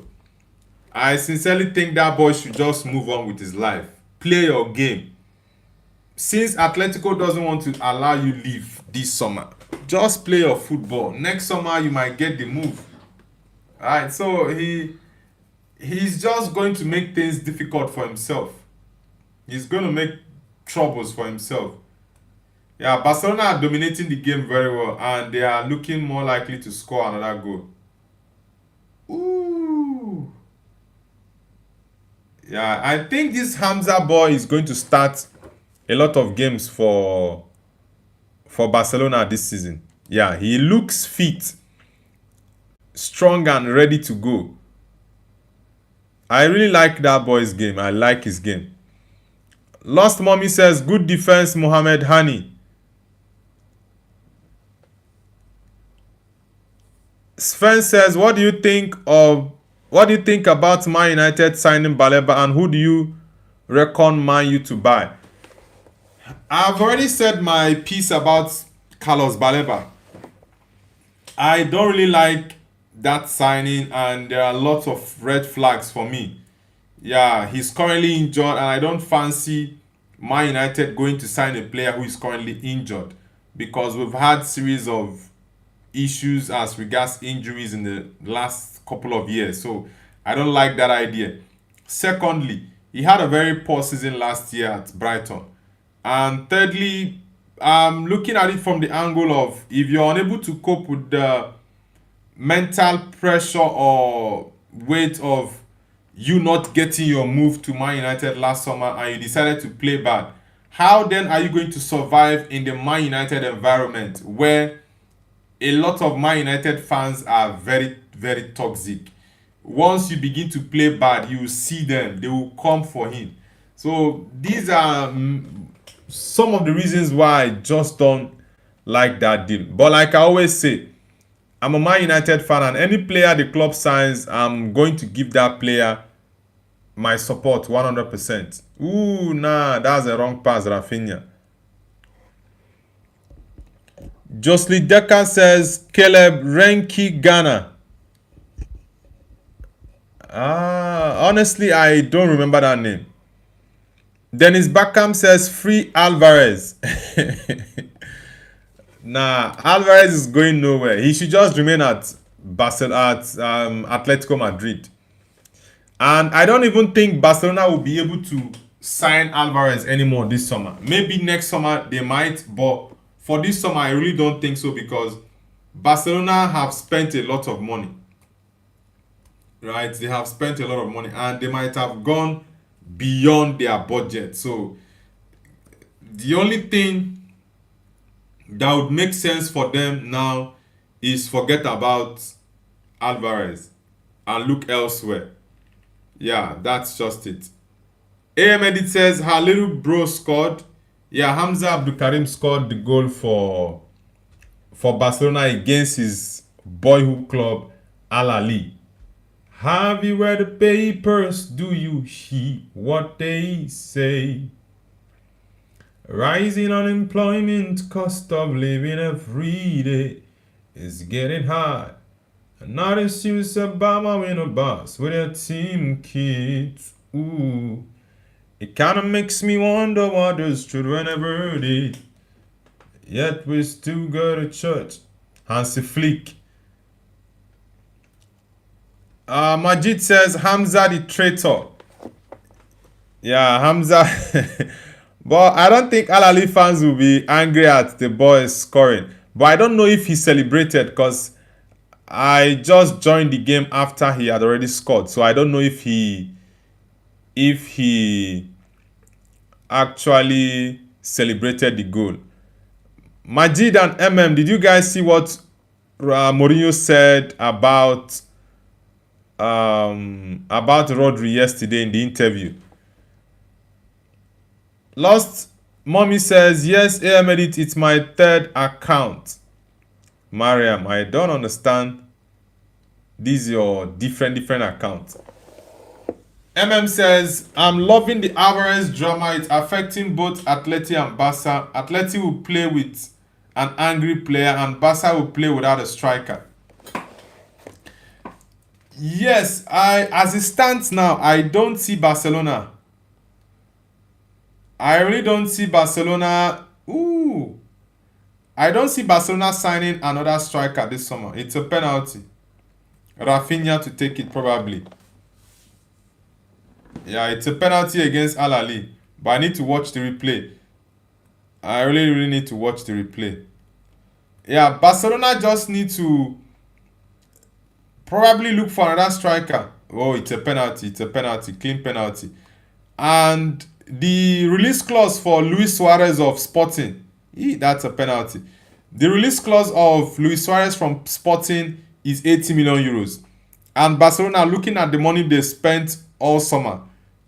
I sincerely think that boy should just move on with his life. Play your game. Since Atletico doesn't want to allow you leave this summer, just play your football. Next summer, you might get the move. Alright, so he's just going to make things difficult for himself. He's going to make troubles for himself. Yeah, Barcelona are dominating the game very well, and they are looking more likely to score another goal. Ooh. Yeah, I think this Hamza boy is going to start a lot of games for Barcelona this season. Yeah, he looks fit, strong and ready to go. I really like that boy's game. I like his game. Lost Mommy says, good defense, Mohamed Hani. Sven says, what do you think about Man United signing Baleba, and who do you reckon Man U to buy? I've already said my piece about Carlos Baleba. I don't really like that signing, and there are lots of red flags for me. Yeah, he's currently injured, and I don't fancy Man United going to sign a player who is currently injured, because we've had series of issues as regards injuries in the last couple of years. So I don't like that idea. Secondly, he had a very poor season last year at Brighton. And thirdly, I'm looking at it from the angle of, if you're unable to cope with the mental pressure or weight of you not getting your move to Man United last summer and you decided to play bad, how then are you going to survive in the Man United environment where a lot of Man United fans are very, very toxic? Once you begin to play bad, you will see them. They will come for him. So these are some of the reasons why I just don't like that deal. But like I always say, I'm a Man United fan, and any player the club signs, I'm going to give that player my support 100%. Ooh, nah, that's a wrong pass, Rafinha. Jocelyn Decker says Caleb Renki Ghana. Honestly, I don't remember that name. Dennis Beckham says free Alvarez. Nah, Alvarez is going nowhere. He should just remain at Atletico Madrid. And I don't even think Barcelona will be able to sign Alvarez anymore this summer. Maybe next summer they might, but for this summer I really don't think so, because Barcelona have spent a lot of money. Right? They have spent a lot of money, and they might have gone beyond their budget. So the only thing that would make sense for them now is forget about Alvarez and look elsewhere. Yeah, that's just it. AM Edit says her little bro scored. Yeah, Hamza Abdulkarim scored the goal for Barcelona against his boyhood club Al Ahly. Have you read the papers? Do you hear what they say? Rising unemployment, cost of living every day is getting high. Not a serious Obama in a bus with a team kids. Ooh, it kinda makes me wonder what those children ever did. Yet we still go to church. Hansi Flick. Majid says Hamza the traitor. Yeah, Hamza. But I don't think Al Ahly fans will be angry at the boys scoring. But I don't know if he celebrated, because I just joined the game after he had already scored. So I don't know if he actually celebrated the goal. Majid and did you guys see what Mourinho said about Rodri yesterday in the interview? Lost Mommy says, yes, AM Edit, it's my third account. Mariam, I don't understand. This is your different account. Says, I'm loving the Alvarez drama. It's affecting both Atleti and Barca. Atleti will play with an angry player, and Barca will play without a striker. Yes, as it stands now, I don't see Barcelona. I really don't see Barcelona. I don't see Barcelona signing another striker this summer. It's a penalty. Rafinha to take it, probably. Yeah, it's a penalty against Al Ahly. But I need to watch the replay. I really need to watch the replay. Yeah, Barcelona just need to probably look for another striker. Oh, it's a penalty. It's a penalty. Clean penalty. And the release clause for Luis Suarez of Sporting, that's a penalty. The release clause of Luis Suarez from Sporting is 80 million euros. And Barcelona, looking at the money they spent all summer,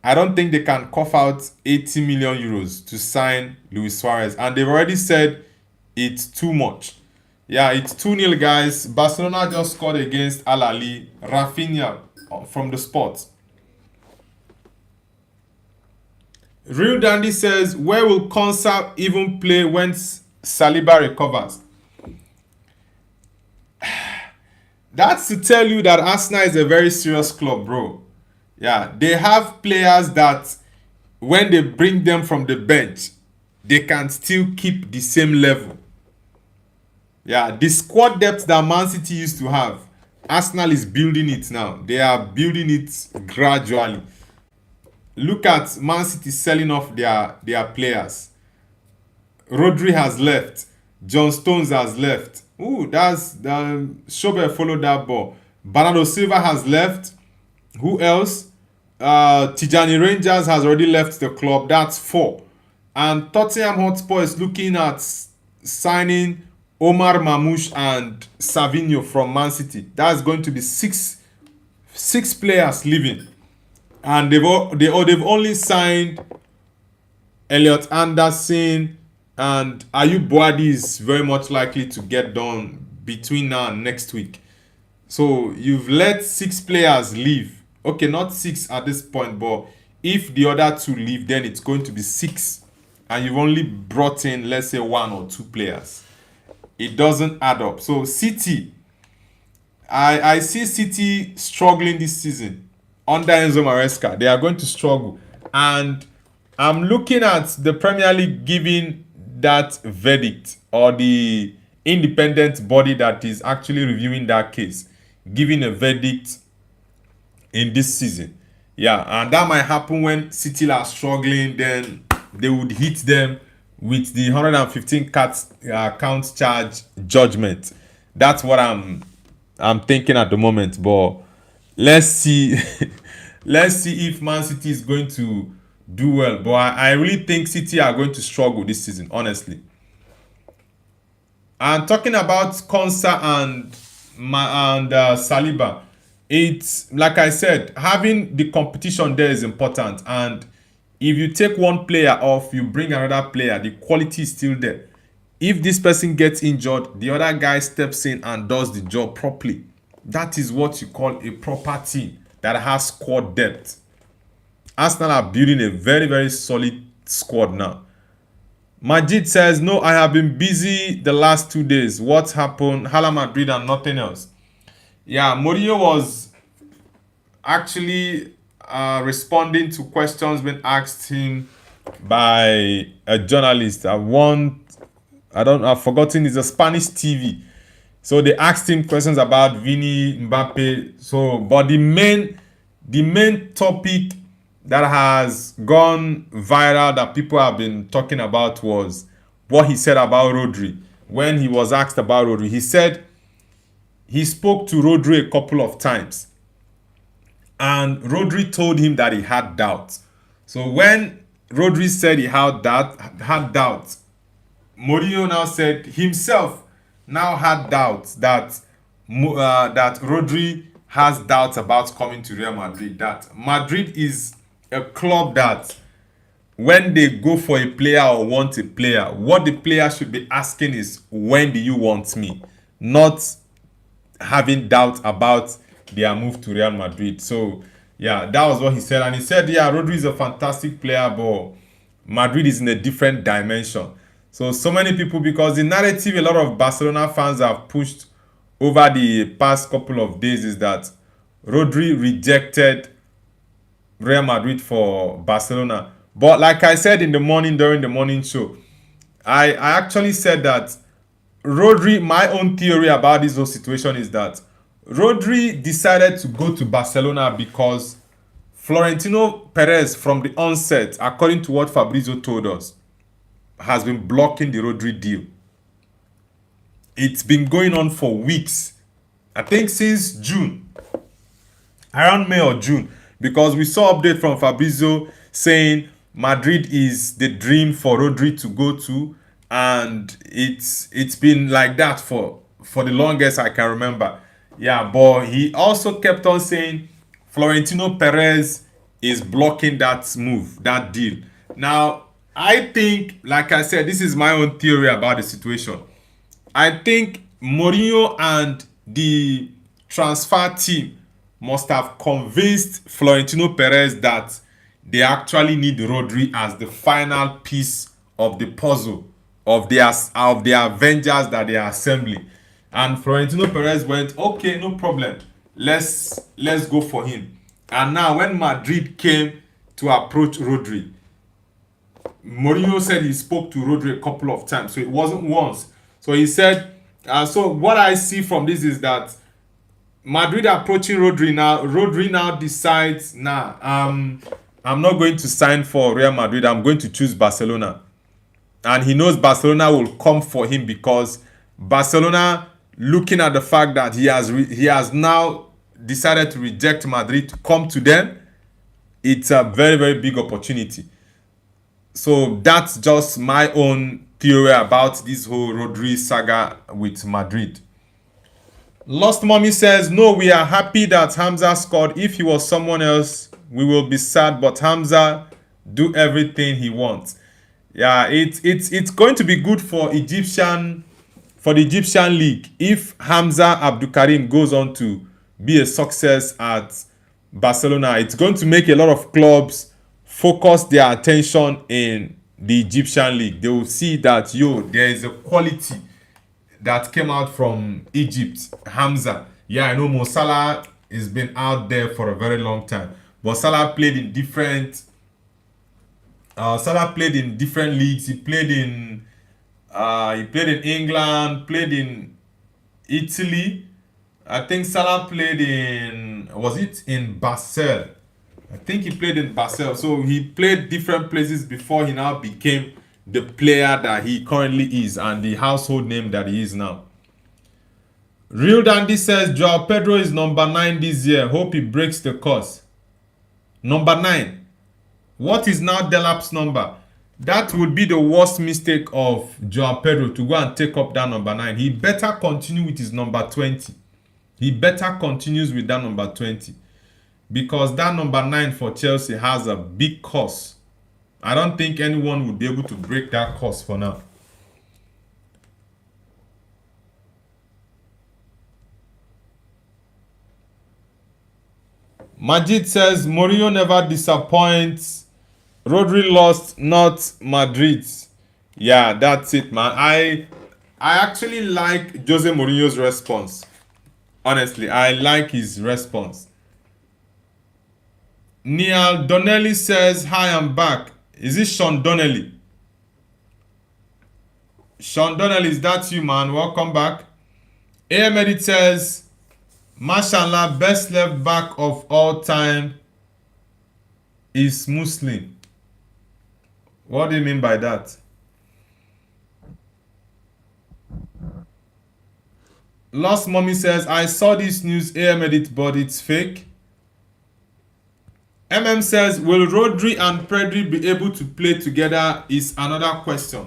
I don't think they can cough out 80 million euros to sign Luis Suarez. And they've already said it's too much. Yeah, it's 2-0, guys. Barcelona just scored against Al Ahly. Rafinha from the spot. Real Dandy says, where will Konsa even play when Saliba recovers? That's to tell you that Arsenal is a very serious club, bro. Yeah, they have players that when they bring them from the bench, they can still keep the same level. Yeah, the squad depth that Man City used to have, Arsenal is building it now. They are building it gradually. Look at Man City selling off their players. Rodri has left. John Stones has left. Ooh, that's Schober followed that ball. Bernardo Silva has left. Who else? Tijani Rangers has already left the club. That's 4. And Tottenham Hotspur is looking at signing Omar Mamouche and Savinho from Man City. That's going to be six players leaving. And they've only signed Elliot Anderson, and Ayub Boadi is very much likely to get done between now and next week. So you've let 6 players leave. Okay, not 6 at this point, but if the other 2 leave, then it's going to be 6. And you've only brought in, let's say, 1 or 2 players. It doesn't add up. So City, I see City struggling this season under Enzo Maresca. They are going to struggle. And I'm looking at the Premier League giving that verdict, or the independent body that is actually reviewing that case, giving a verdict in this season. Yeah, and that might happen when City are struggling. Then they would hit them with the 115 count charge judgment. That's what I'm thinking at the moment. But let's see. Let's see if Man City is going to do well. But I really think City are going to struggle this season, honestly. And talking about Konsa and Saliba, it's like I said, having the competition there is important. And if you take one player off, you bring another player, the quality is still there. If this person gets injured, the other guy steps in and does the job properly. That is what you call a proper team that has squad depth. Arsenal are building a very, very solid squad now. Majid says, no, I have been busy the last 2 days. What happened? Hala Madrid and nothing else. Yeah, Mourinho was actually responding to questions being asked him by a journalist. I've forgotten, it's a Spanish TV. So they asked him questions about Vini, Mbappe. So, but the main topic that has gone viral that people have been talking about was what he said about Rodri. When he was asked about Rodri, he said he spoke to Rodri a couple of times. And Rodri told him that he had doubts. So when Rodri said he had doubts, Mourinho now said himself now had doubts that Rodri has doubts about coming to Real Madrid. That Madrid is a club that when they go for a player or want a player, what the player should be asking is, when do you want me? Not having doubt about their move to Real Madrid. So, yeah, that was what he said. And he said, yeah, Rodri is a fantastic player, but Madrid is in a different dimension. So many people, because the narrative a lot of Barcelona fans have pushed over the past couple of days is that Rodri rejected Real Madrid for Barcelona. But like I said in the morning, during the morning show, I actually said that Rodri, my own theory about this whole situation is that Rodri decided to go to Barcelona because Florentino Perez, from the onset, according to what Fabrizio told us, has been blocking the Rodri deal. It's been going on for weeks. I think since June, around May or June, because we saw update from Fabrizio saying Madrid is the dream for Rodri to go to, and it's been like that for the longest I can remember. Yeah, but he also kept on saying Florentino Perez is blocking that move, that deal. Now, I think, like I said, this is my own theory about the situation. I think Mourinho and the transfer team must have convinced Florentino Perez that they actually need Rodri as the final piece of the puzzle of the Avengers that they are assembling. And Florentino Perez went, okay, no problem. Let's go for him. And now when Madrid came to approach Rodri, Mourinho said he spoke to Rodri a couple of times, so it wasn't once. So he said, so what I see from this is that Madrid approaching Rodri now. Rodri now decides, nah, I'm not going to sign for Real Madrid. I'm going to choose Barcelona. And he knows Barcelona will come for him because Barcelona, looking at the fact that he has now decided to reject Madrid to come to them, it's a very, very big opportunity. So that's just my own theory about this whole Rodri saga with Madrid. Lost Mommy says, no, we are happy that Hamza scored. If he was someone else, we will be sad, but Hamza do everything he wants. Yeah, it's going to be good for the Egyptian league if Hamza Abdulkarim goes on to be a success at Barcelona. It's going to make a lot of clubs focus their attention in the Egyptian league. They will see that, there is a quality that came out from Egypt. Hamza. Yeah, I know Mo Salah has been out there for a very long time. But Salah played in different leagues. He played in England, played in Italy. I think Salah played in Basel? I think he played in Basel. So he played different places before he now became the player that he currently is and the household name that he is now. Real Dandy says Joao Pedro is number 9 this year. Hope he breaks the course. Number 9. What is now Delap's number? That would be the worst mistake of Joao Pedro to go and take up that number 9. He better continue with his number 20. He better continues with that number 20. Because that number 9 for Chelsea has a big cost. I don't think anyone would be able to break that cost for now. Majid says Mourinho never disappoints. Rodri lost, not Madrid. Yeah, that's it, man. I actually like Jose Mourinho's response. Honestly, I like his response. Neil Donnelly says, hi, I'm back. Is it Sean Donnelly? Sean Donnelly, is that you, man? Welcome back. AM Edit says, Mashallah, best left back of all time is Muslim. What do you mean by that? Lost Mommy says, I saw this news, AM Edit, but it's fake. MM says, will Rodri and Pedri be able to play together is another question.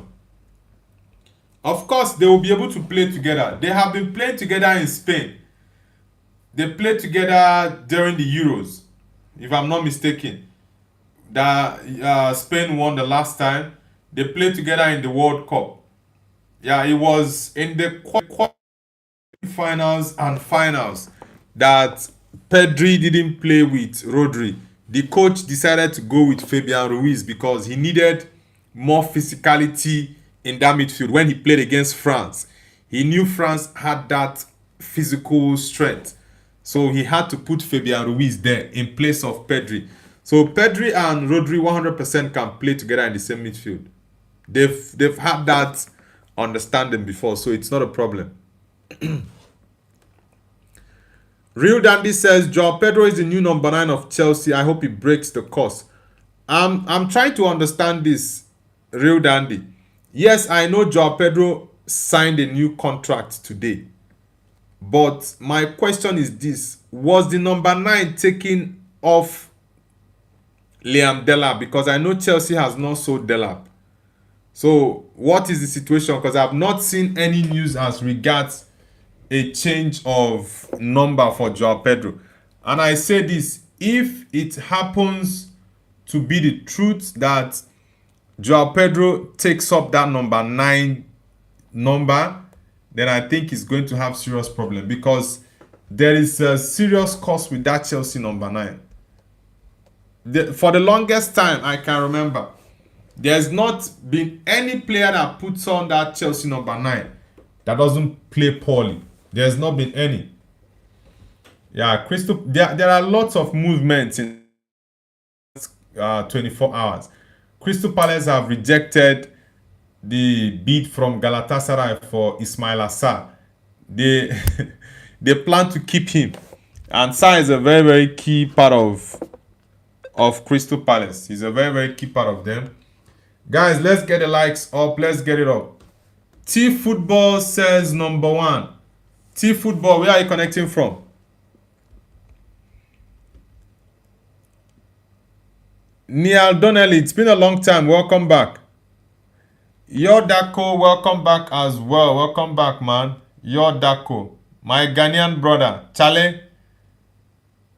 Of course, they will be able to play together. They have been playing together in Spain. They played together during the Euros, if I'm not mistaken. Spain won the last time. They played together in the World Cup. Yeah, it was in the finals and finals that Pedri didn't play with Rodri. The coach decided to go with Fabian Ruiz because he needed more physicality in that midfield. When he played against France, he knew France had that physical strength. So he had to put Fabian Ruiz there in place of Pedri. So Pedri and Rodri 100% can play together in the same midfield. They've had that understanding before, so it's not a problem. Real Dandy says Joao Pedro is the new number 9 of Chelsea. I hope he breaks the course. I'm trying to understand this, Real Dandy. Yes, I know Joao Pedro signed a new contract today. But my question is this: was the number 9 taken off Liam Delap? Because I know Chelsea has not sold Delap. So what is the situation? Because I've not seen any news as regards a change of number for Joao Pedro. And I say this: if it happens to be the truth that Joao Pedro takes up that number 9 number, then I think he's going to have serious problem, because there is a serious cost with that Chelsea number 9. For the longest time I can remember, there's not been any player that puts on that Chelsea number 9 that doesn't play poorly. There's not been any. Yeah, Crystal. There are lots of movements in 24 hours. Crystal Palace have rejected the bid from Galatasaray for Ismail Assar. They they plan to keep him, and Sarr is a very very key part of Crystal Palace. He's a very very key part of them. Guys, let's get the likes up. Let's get it up. T Football says number 1. T Football, where are you connecting from? Neil Donnelly, it's been a long time. Welcome back. Yodako, welcome back as well. Welcome back, man. Yodako, my Ghanaian brother. Chale,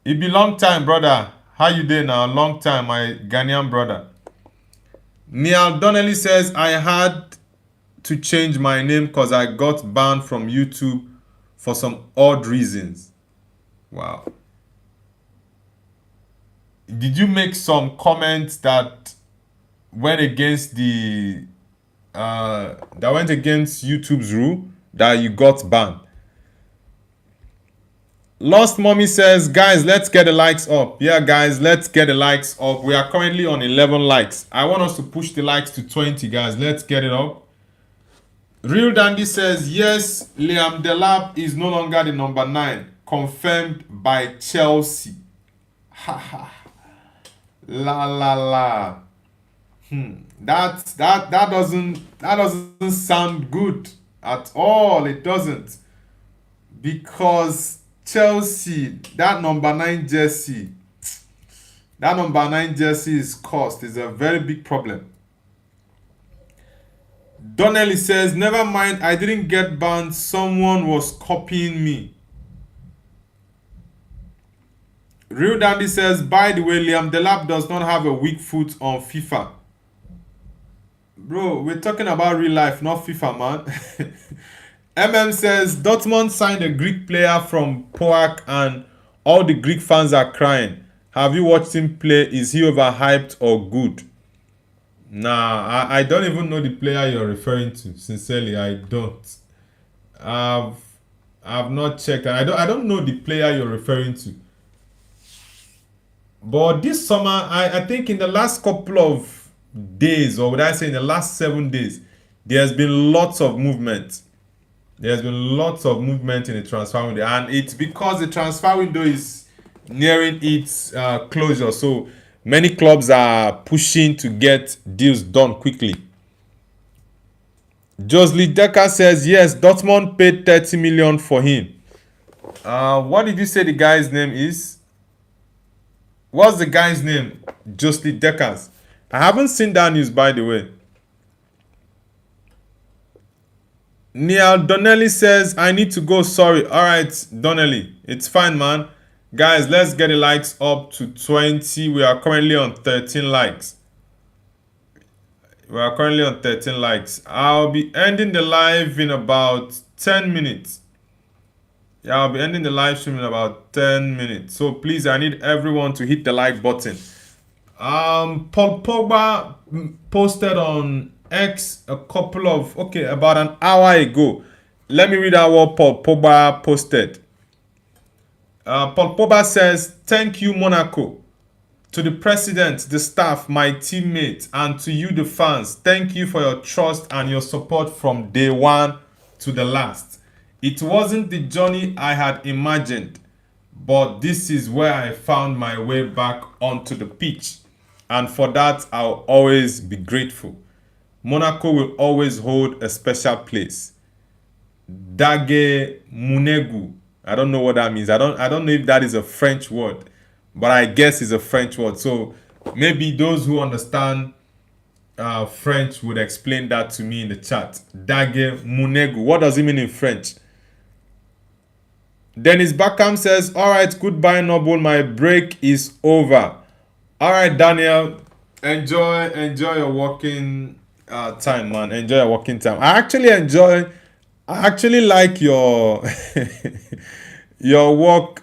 it be long time, brother. How you doing now? Long time, my Ghanaian brother. Neil Donnelly says, I had to change my name because I got banned from YouTube for some odd reasons. Wow. Did you make some comments that went against YouTube's rule that you got banned? Lost Mommy says, guys, let's get the likes up. Yeah, guys, let's get the likes up. We are currently on 11 likes. I want us to push the likes to 20, guys. Let's get it up. Real Dandy says, yes, Liam Delap is no longer the number 9. Confirmed by Chelsea. Ha ha. La la la. That doesn't sound good at all. It doesn't. Because Chelsea, that number 9 jersey is cost. Is a very big problem. Donnelly says, never mind, I didn't get banned. Someone was copying me. Real Dandy says, by the way, Liam Delap does not have a weak foot on FIFA. Bro, we're talking about real life, not FIFA, man. MM says, Dortmund signed a Greek player from POAK and all the Greek fans are crying. Have you watched him play? Is he overhyped or good? Nah, I don't even know the player you're referring to. Sincerely, I don't. I've not checked. I don't know the player you're referring to. But this summer, I think in the last couple of days, or would I say in the last 7 days, there's been lots of movement. There's been lots of movement in the transfer window. And it's because the transfer window is nearing its closure. So many clubs are pushing to get deals done quickly. Josly Decker says, yes, Dortmund paid 30 million for him. What did you say the guy's name is? What's the guy's name? Josly Deckers. I haven't seen that news, by the way. Neil Donnelly says, I need to go. Sorry. All right, Donnelly. It's fine, man. Guys, let's get the likes up to 20. We are currently on 13 likes. I'll be ending the live in about 10 minutes. Yeah, I'll be ending the live stream in about 10 minutes. So please, I need everyone to hit the like button. Paul Pogba posted on X about an hour ago. Let me read out what Paul Pogba posted. Paul Pogba says, thank you, Monaco. To the president, the staff, my teammates, and to you, the fans, thank you for your trust and your support from day one to the last. It wasn't the journey I had imagined, but this is where I found my way back onto the pitch. And for that, I'll always be grateful. Monaco will always hold a special place. Dage Munegu. I don't know what that means. I don't know if that is a French word, but I guess it's a French word. So maybe those who understand French would explain that to me in the chat. Dage Munegu. What does it mean in French? Dennis Bakam says, all right, goodbye, Noble. My break is over. All right, Daniel. Enjoy your working time, man. Enjoy your working time. I actually like your your work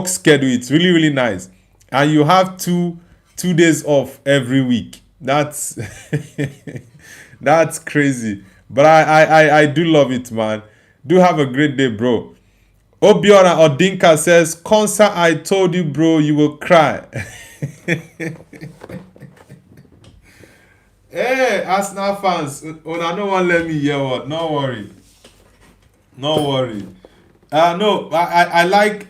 schedule. It's really, really nice. And you have two days off every week. That's that's crazy. But I do love it, man. Do have a great day, bro. Obiora Odinka says, Konsa, I told you, bro, you will cry. Hey, Arsenal fans, I don't want to let me hear what. No worry. No, I like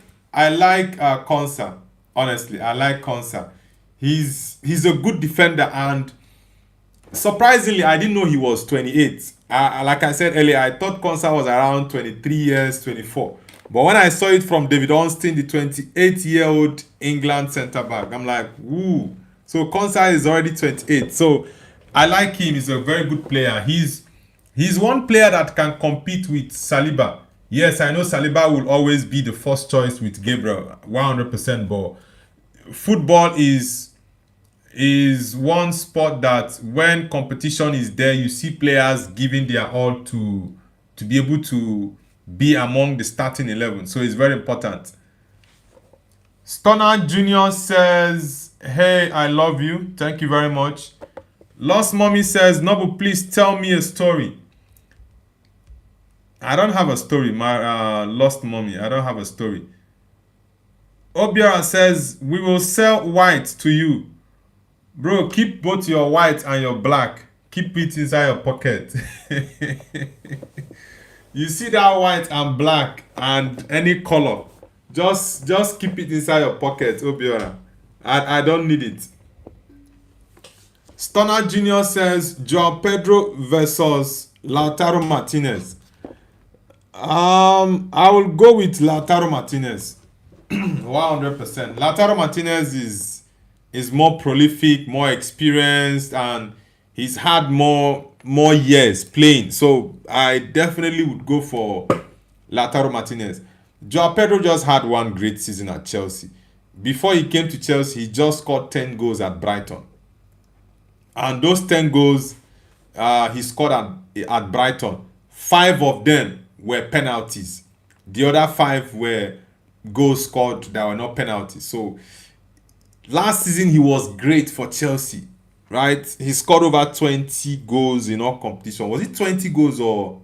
Konsa. Honestly, I like Konsa. He's a good defender, and surprisingly, I didn't know he was 28. Like I said earlier, I thought Konsa was around 23 years, 24. But when I saw it from David Ornstein, the 28-year-old England centre-back, I'm like, woo. So Konsa is already 28. So I like him. He's a very good player. He's one player that can compete with Saliba. Yes, I know Saliba will always be the first choice with Gabriel, 100%. But football is one sport that when competition is there, you see players giving their all to be able to be among the starting 11. So it's very important. Stunner Junior says, hey, I love you. Thank you very much. Lost Mommy says, Noble, please tell me a story. I don't have a story, my Lost Mommy. I don't have a story. Obiara says, we will sell white to you. Bro, keep both your white and your black. Keep it inside your pocket. You see that white and black and any color, just keep it inside your pocket, Obiora. I don't need it. Stunner Junior says, Joao Pedro versus Lautaro Martinez. I will go with Lautaro Martinez. 100%. Lautaro Martinez is more prolific, more experienced, and he's had more years playing. So I definitely would go for Lautaro Martinez. Joao Pedro just had one great season at Chelsea. Before he came to Chelsea, he just scored 10 goals at Brighton. And those 10 goals he scored at Brighton, 5 of them were penalties. The other 5 were goals scored that were not penalties. So last season he was great for Chelsea, right? He scored over 20 goals in all competitions. Was it 20 goals or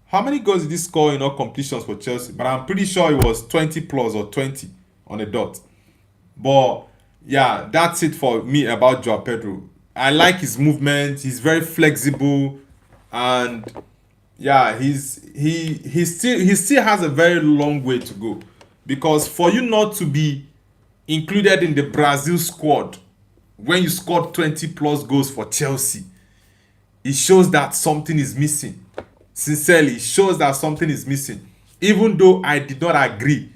how many goals did he score in all competitions for Chelsea? But I'm pretty sure it was 20 plus or 20 on a dot. But yeah, that's it for me about Joao Pedro. I like his movement. He's very flexible, and yeah, he still has a very long way to go, because for you not to be included in the Brazil squad when you scored 20 plus goals for Chelsea, it shows that something is missing. Sincerely, it shows that something is missing. Even though I did not agree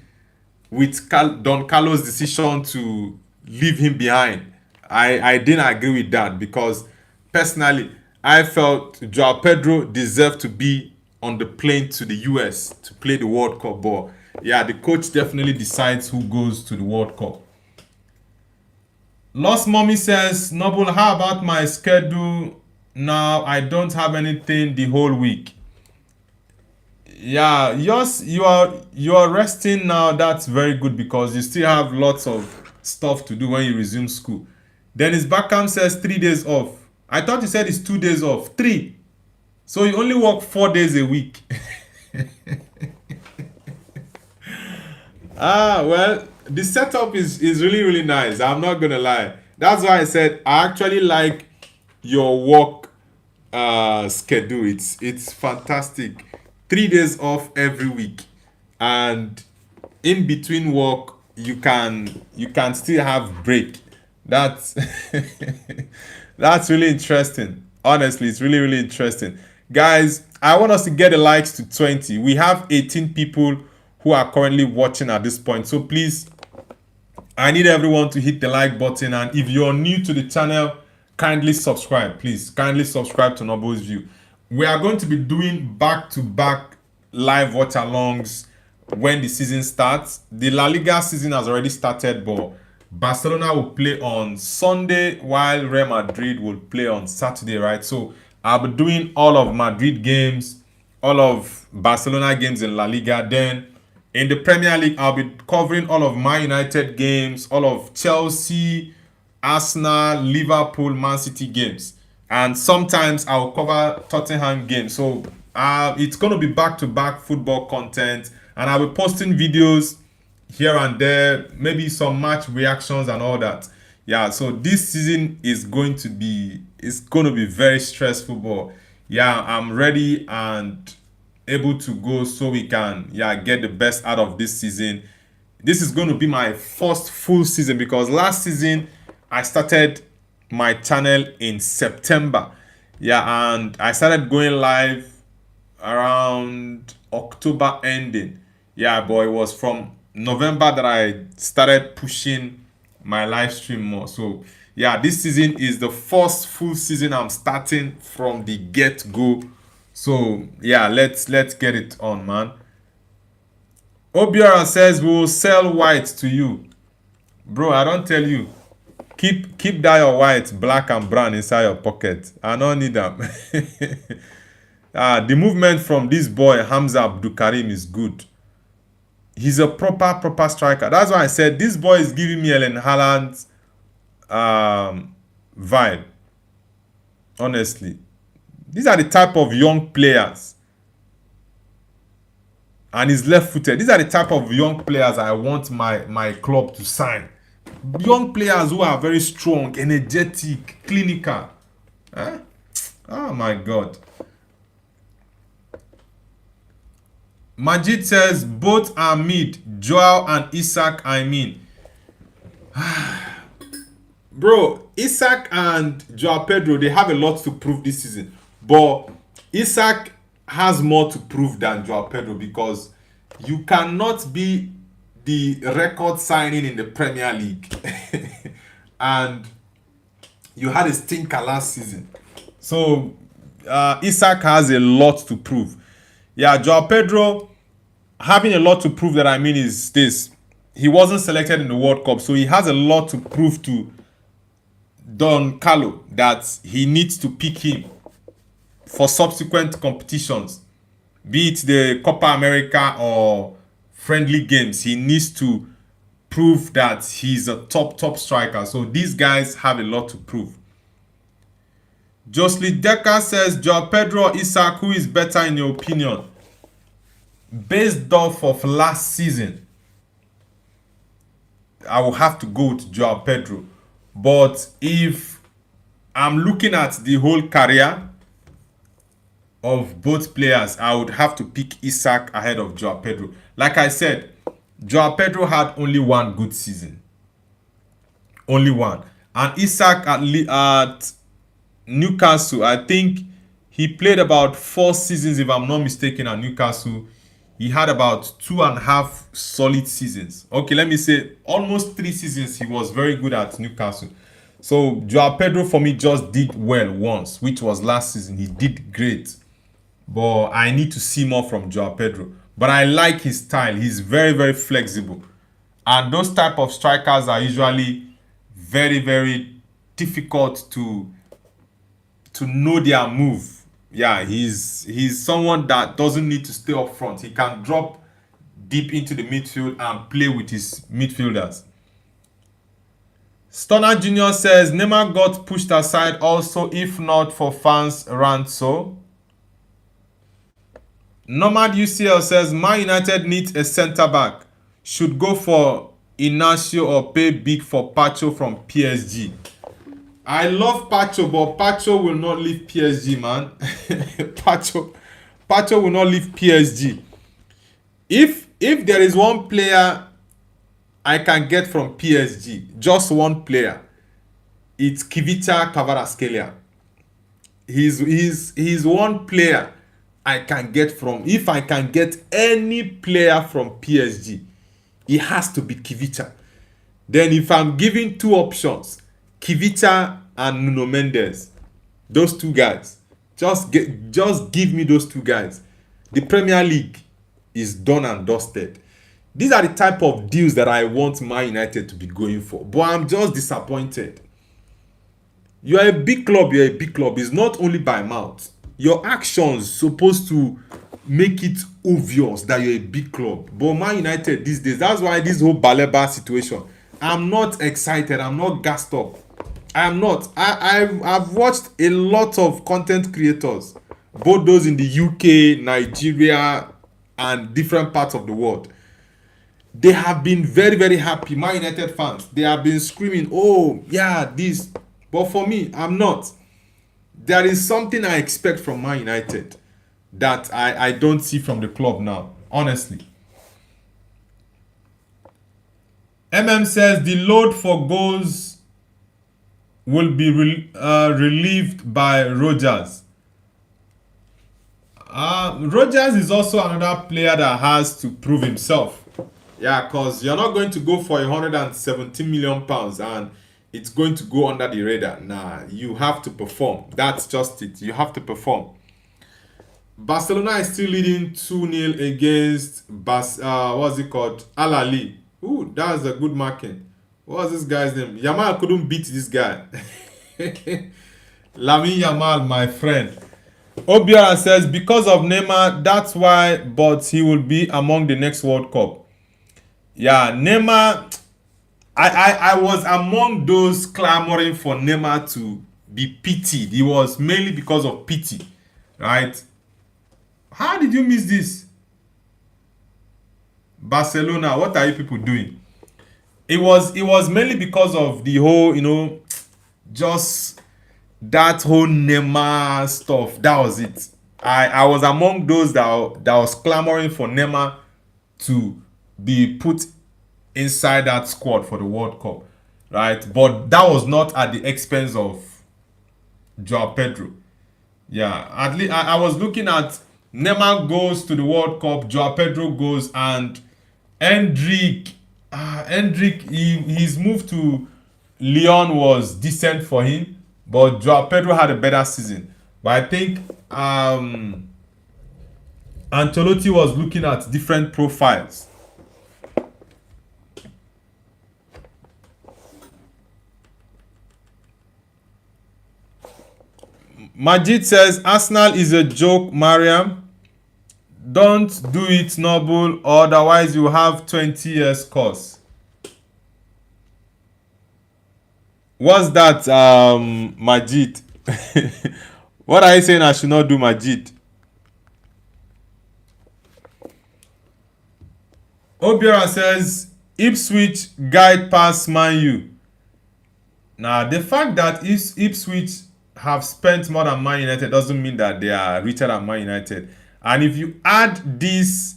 with Don Carlos' decision to leave him behind, I didn't agree with that, because personally I felt Joao Pedro deserved to be on the plane to the US to play the World Cup. But yeah, the coach definitely decides who goes to the World Cup. Lost Mommy says, Noble, how about my schedule now? I don't have anything the whole week. Yeah, yours, you are resting now. That's very good, because you still have lots of stuff to do when you resume school. Dennis Bakam says 3 days off. I thought you said it's 2 days off. 3. So you only work 4 days a week. Well, the setup is really, really nice. I'm not gonna lie. That's why I said I actually like your work schedule. It's fantastic. 3 days off every week, and in between work you can still have break. That's that's really interesting. Honestly, it's really, really interesting. Guys, I want us to get the likes to 20. We have 18 people who are currently watching at this point. So please, I need everyone to hit the like button. And if you're new to the channel, kindly subscribe. Please, kindly subscribe to Nobo's View. We are going to be doing back-to-back live watch-alongs when the season starts. The La Liga season has already started, but Barcelona will play on Sunday while Real Madrid will play on Saturday, right? So I'll be doing all of Madrid games, all of Barcelona games in La Liga. Then in the Premier League, I'll be covering all of Man United games, all of Chelsea, Arsenal, Liverpool, Man City games. And sometimes I'll cover Tottenham games. So it's going to be back-to-back football content. And I'll be posting videos here and there, maybe some match reactions and all that. Yeah, so this season is going to be very stressful, but yeah, I'm ready and able to go so we can get the best out of this season. This is going to be my first full season because last season I started my channel in September. Yeah, and I started going live around October ending. Yeah, but it was from November that I started pushing my live stream more. So yeah, this season is the first full season I'm starting from the get-go. So yeah, let's get it on, man. Obiora says we will sell white to you. Bro, I don't tell you. Keep that your white, black and brown inside your pocket. I don't need them. The movement from this boy Hamza Abdulkarim is good. He's a proper striker. That's why I said this boy is giving me Ellen Haaland's vibe. Honestly, these are the type of young players, and he's left-footed. These are the type of young players I want my club to sign. Young players who are very strong, energetic, clinical. Huh? Oh my God. Majid says both are mid. Joao and Isak, I mean. Bro, Isak and Joao Pedro, they have a lot to prove this season. But Isak has more to prove than Joao Pedro because you cannot be the record signing in the Premier League. And you had a stinker last season. So Isak has a lot to prove. Yeah, Joao Pedro having a lot to prove that I mean is this. He wasn't selected in the World Cup, so he has a lot to prove to Don Carlo that he needs to pick him for subsequent competitions. Be it the Copa America or friendly games, he needs to prove that he's a top striker. So these guys have a lot to prove. Josly Decker says, Joao Pedro or Isak, who is better in your opinion? Based off of last season, I will have to go with Joao Pedro. But if I'm looking at the whole career of both players, I would have to pick Isak ahead of Joao Pedro. Like I said, Joao Pedro had only one good season. Only one. And Isak at Newcastle, I think he played about 4 seasons, if I'm not mistaken, at Newcastle. He had about 2.5 solid seasons. Okay, let me say almost 3 seasons he was very good at Newcastle. So Joao Pedro for me just did well once, which was last season. He did great. But I need to see more from Joao Pedro. But I like his style. He's very flexible. And those type of strikers are usually very difficult to know their move. Yeah, he's someone that doesn't need to stay up front. He can drop deep into the midfield and play with his midfielders. Stoner Jr. says Neymar got pushed aside also, if not for fans rant so. Nomad UCL says Man United needs a centre back. Should go for Inacio or pay big for Pacho from PSG. I love Pacho, but Pacho will not leave PSG, man. Pacho will not leave PSG. If there is one player I can get from PSG, just one player, it's Kvicha Kvaratskhelia. He's one player I can get from. If I can get any player from PSG, it has to be Kivicha. Then if I'm giving two options, Kivicha and Nuno Mendes, those two guys, just give me those two guys. The Premier League is done and dusted. These are the type of deals that I want Man United to be going for. But I'm just disappointed. You are a big club. You're a big club. It's not only by mouth. Your actions supposed to make it obvious that you're a big club. But Man United these days, that's why this whole Baleba situation, I'm not excited. I'm not gassed up. I am not. I've watched a lot of content creators, both those in the UK, Nigeria, and different parts of the world. They have been very, very happy. Man United fans, they have been screaming, oh, yeah, this. But for me, I'm not. There is something I expect from Man United that I don't see from the club now, honestly. Says the load for goals will be relieved by Rogers. Rogers is also another player that has to prove himself. Yeah, because you're not going to go for £170 million and it's going to go under the radar. Nah, you have to perform. That's just it. You have to perform. Barcelona is still leading 2-0 against what's it called? Al Ahly. Ooh, that's a good marking. What's this guy's name? Yamal couldn't beat this guy. Lamine Yamal, my friend. Obiora says, because of Neymar, that's why, but he will be among the next World Cup. Yeah, Neymar, I was among those clamoring for Neymar to be pitied. It was mainly because of pity, right? How did you miss this? Barcelona, what are you people doing? It was mainly because of the whole, just that whole Neymar stuff. That was it. I was among those that was clamoring for Neymar to be put inside that squad for the World Cup, right? But that was not at the expense of Joao Pedro. Yeah, at least I was looking at Neymar goes to the World Cup, Joao Pedro goes, and Hendrick, his move to Lyon was decent for him, but Joao Pedro had a better season. But I think Ancelotti was looking at different profiles. Majid says, Arsenal is a joke, Mariam. Don't do it, Noble, or otherwise you have 20 years course. What's that, Majid? What are you saying I should not do, Majid? Obiora says, Ipswich guide past Man U. Now, the fact that Ipswich have spent more than Man United doesn't mean that they are richer than Man United. And if you add this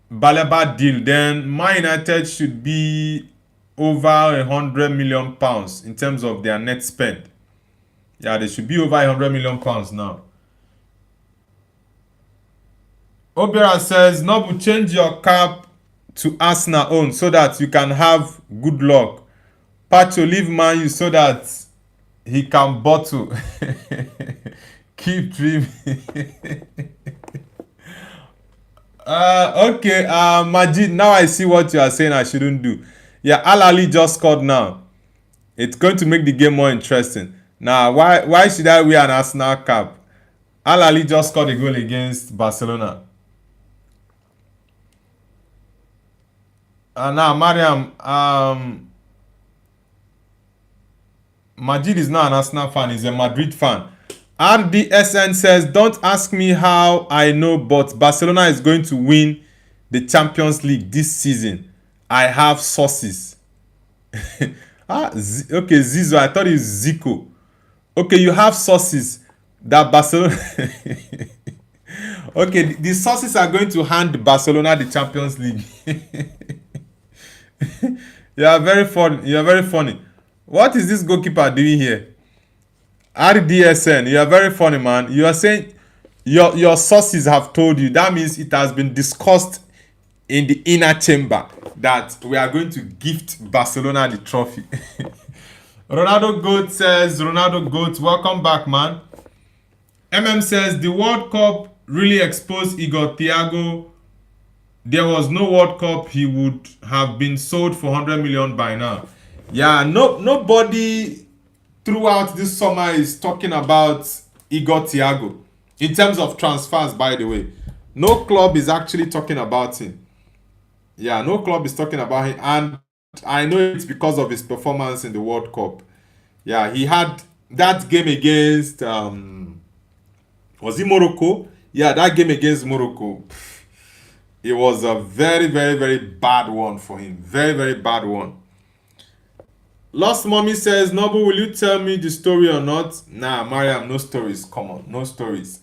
Baleba deal, then Man United should be over £100 million in terms of their net spend. Yeah, they should be over £100 million now. Obiora says, Nobu, change your cap to Arsenal own so that you can have good luck. Pacho, leave Man U so that he can bottle. Keep dreaming. Okay, Majid, now I see what you are saying I shouldn't do. Yeah, Al Ahly just scored now. It's going to make the game more interesting. Now, why should I wear an Arsenal cap? Al Ahly just scored a goal against Barcelona. Now, Mariam, Majid is not an Arsenal fan, he's a Madrid fan. RDSN says, don't ask me how I know, but Barcelona is going to win the Champions League this season. I have sources. Okay, Zizo, I thought it was Zico. Okay, you have sources that Barcelona... Okay, the sources are going to hand Barcelona the Champions League. You are very funny. You are very funny. What is this goalkeeper doing here? RDSN, you are very funny, man. You are saying your sources have told you. That means it has been discussed in the inner chamber that we are going to gift Barcelona the trophy. Ronaldo Goat says, Ronaldo Goat, welcome back, man. says, the World Cup really exposed Igor Thiago. There was no World Cup, he would have been sold for 100 million by now. Yeah, nobody throughout this summer is talking about Igor Thiago. In terms of transfers, by the way. No club is actually talking about him. Yeah, no club is talking about him. And I know it's because of his performance in the World Cup. Yeah, he had that game against... was it Morocco? Yeah, that game against Morocco. It was a very, very, very bad one for him. Very, very bad one. Lost Mommy says, Noble, will you tell me the story or not? Nah, Mariam, no stories. Come on, no stories.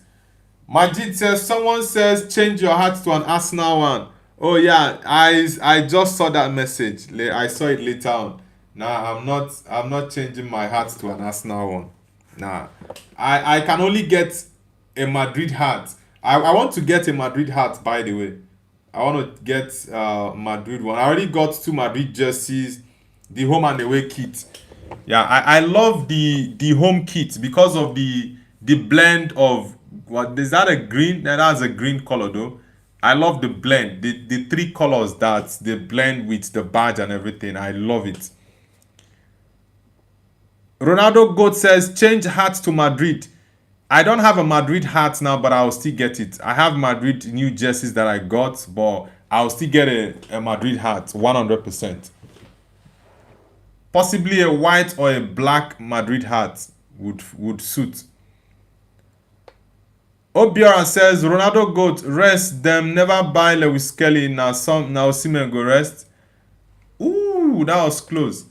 Majid says, someone says, change your heart to an Arsenal one. Oh yeah, I just saw that message. I saw it later on. Nah, I'm not changing my heart to an Arsenal one. Nah. I can only get a Madrid hat. I want to get a Madrid hat, by the way. I want to get Madrid one. I already got 2 Madrid jerseys, the home and away kit. Yeah, I love the home kit because of the blend of what is that, a green? That's a green color though. I love the blend, the 3 colors that they blend with the badge and everything. I love it. Ronaldo Goat says, change hat to Madrid. I don't have a Madrid hat now, but I'll still get it. I have Madrid new jerseys that I got, but I'll still get a Madrid hat, 100%. Possibly a white or a black Madrid hat would suit. Obiora says, Ronaldo Goat, rest them, never buy Lewis Kelly, now Osimhen go rest. Ooh, that was close.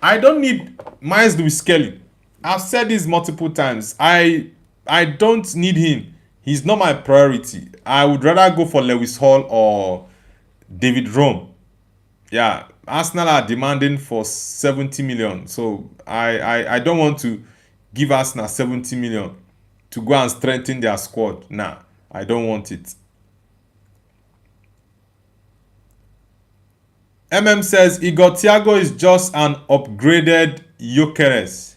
I don't need Miles Lewis Kelly. I've said this multiple times. I don't need him. He's not my priority. I would rather go for Lewis Hall or David Rome. Yeah, Arsenal are demanding for 70 million. So I don't want to give Arsenal 70 million to go and strengthen their squad. Nah, I don't want it. says, Igor Thiago is just an upgraded Gyökeres.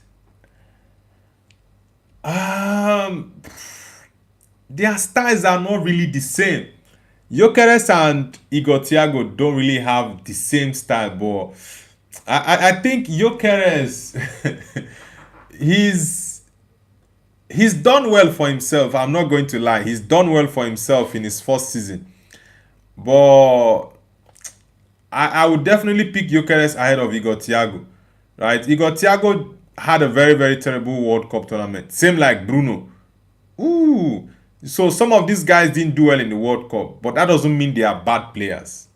Their styles are not really the same. Gyökeres and Igor Thiago don't really have the same style, but I think Gyökeres he's done well for himself. I'm not going to lie. He's done well for himself in his first season. But I would definitely pick Gyökeres ahead of Igor Thiago. Right? Igor Thiago had a very, very terrible World Cup tournament. Same like Bruno. Ooh. So some of these guys didn't do well in the World Cup, but that doesn't mean they are bad players.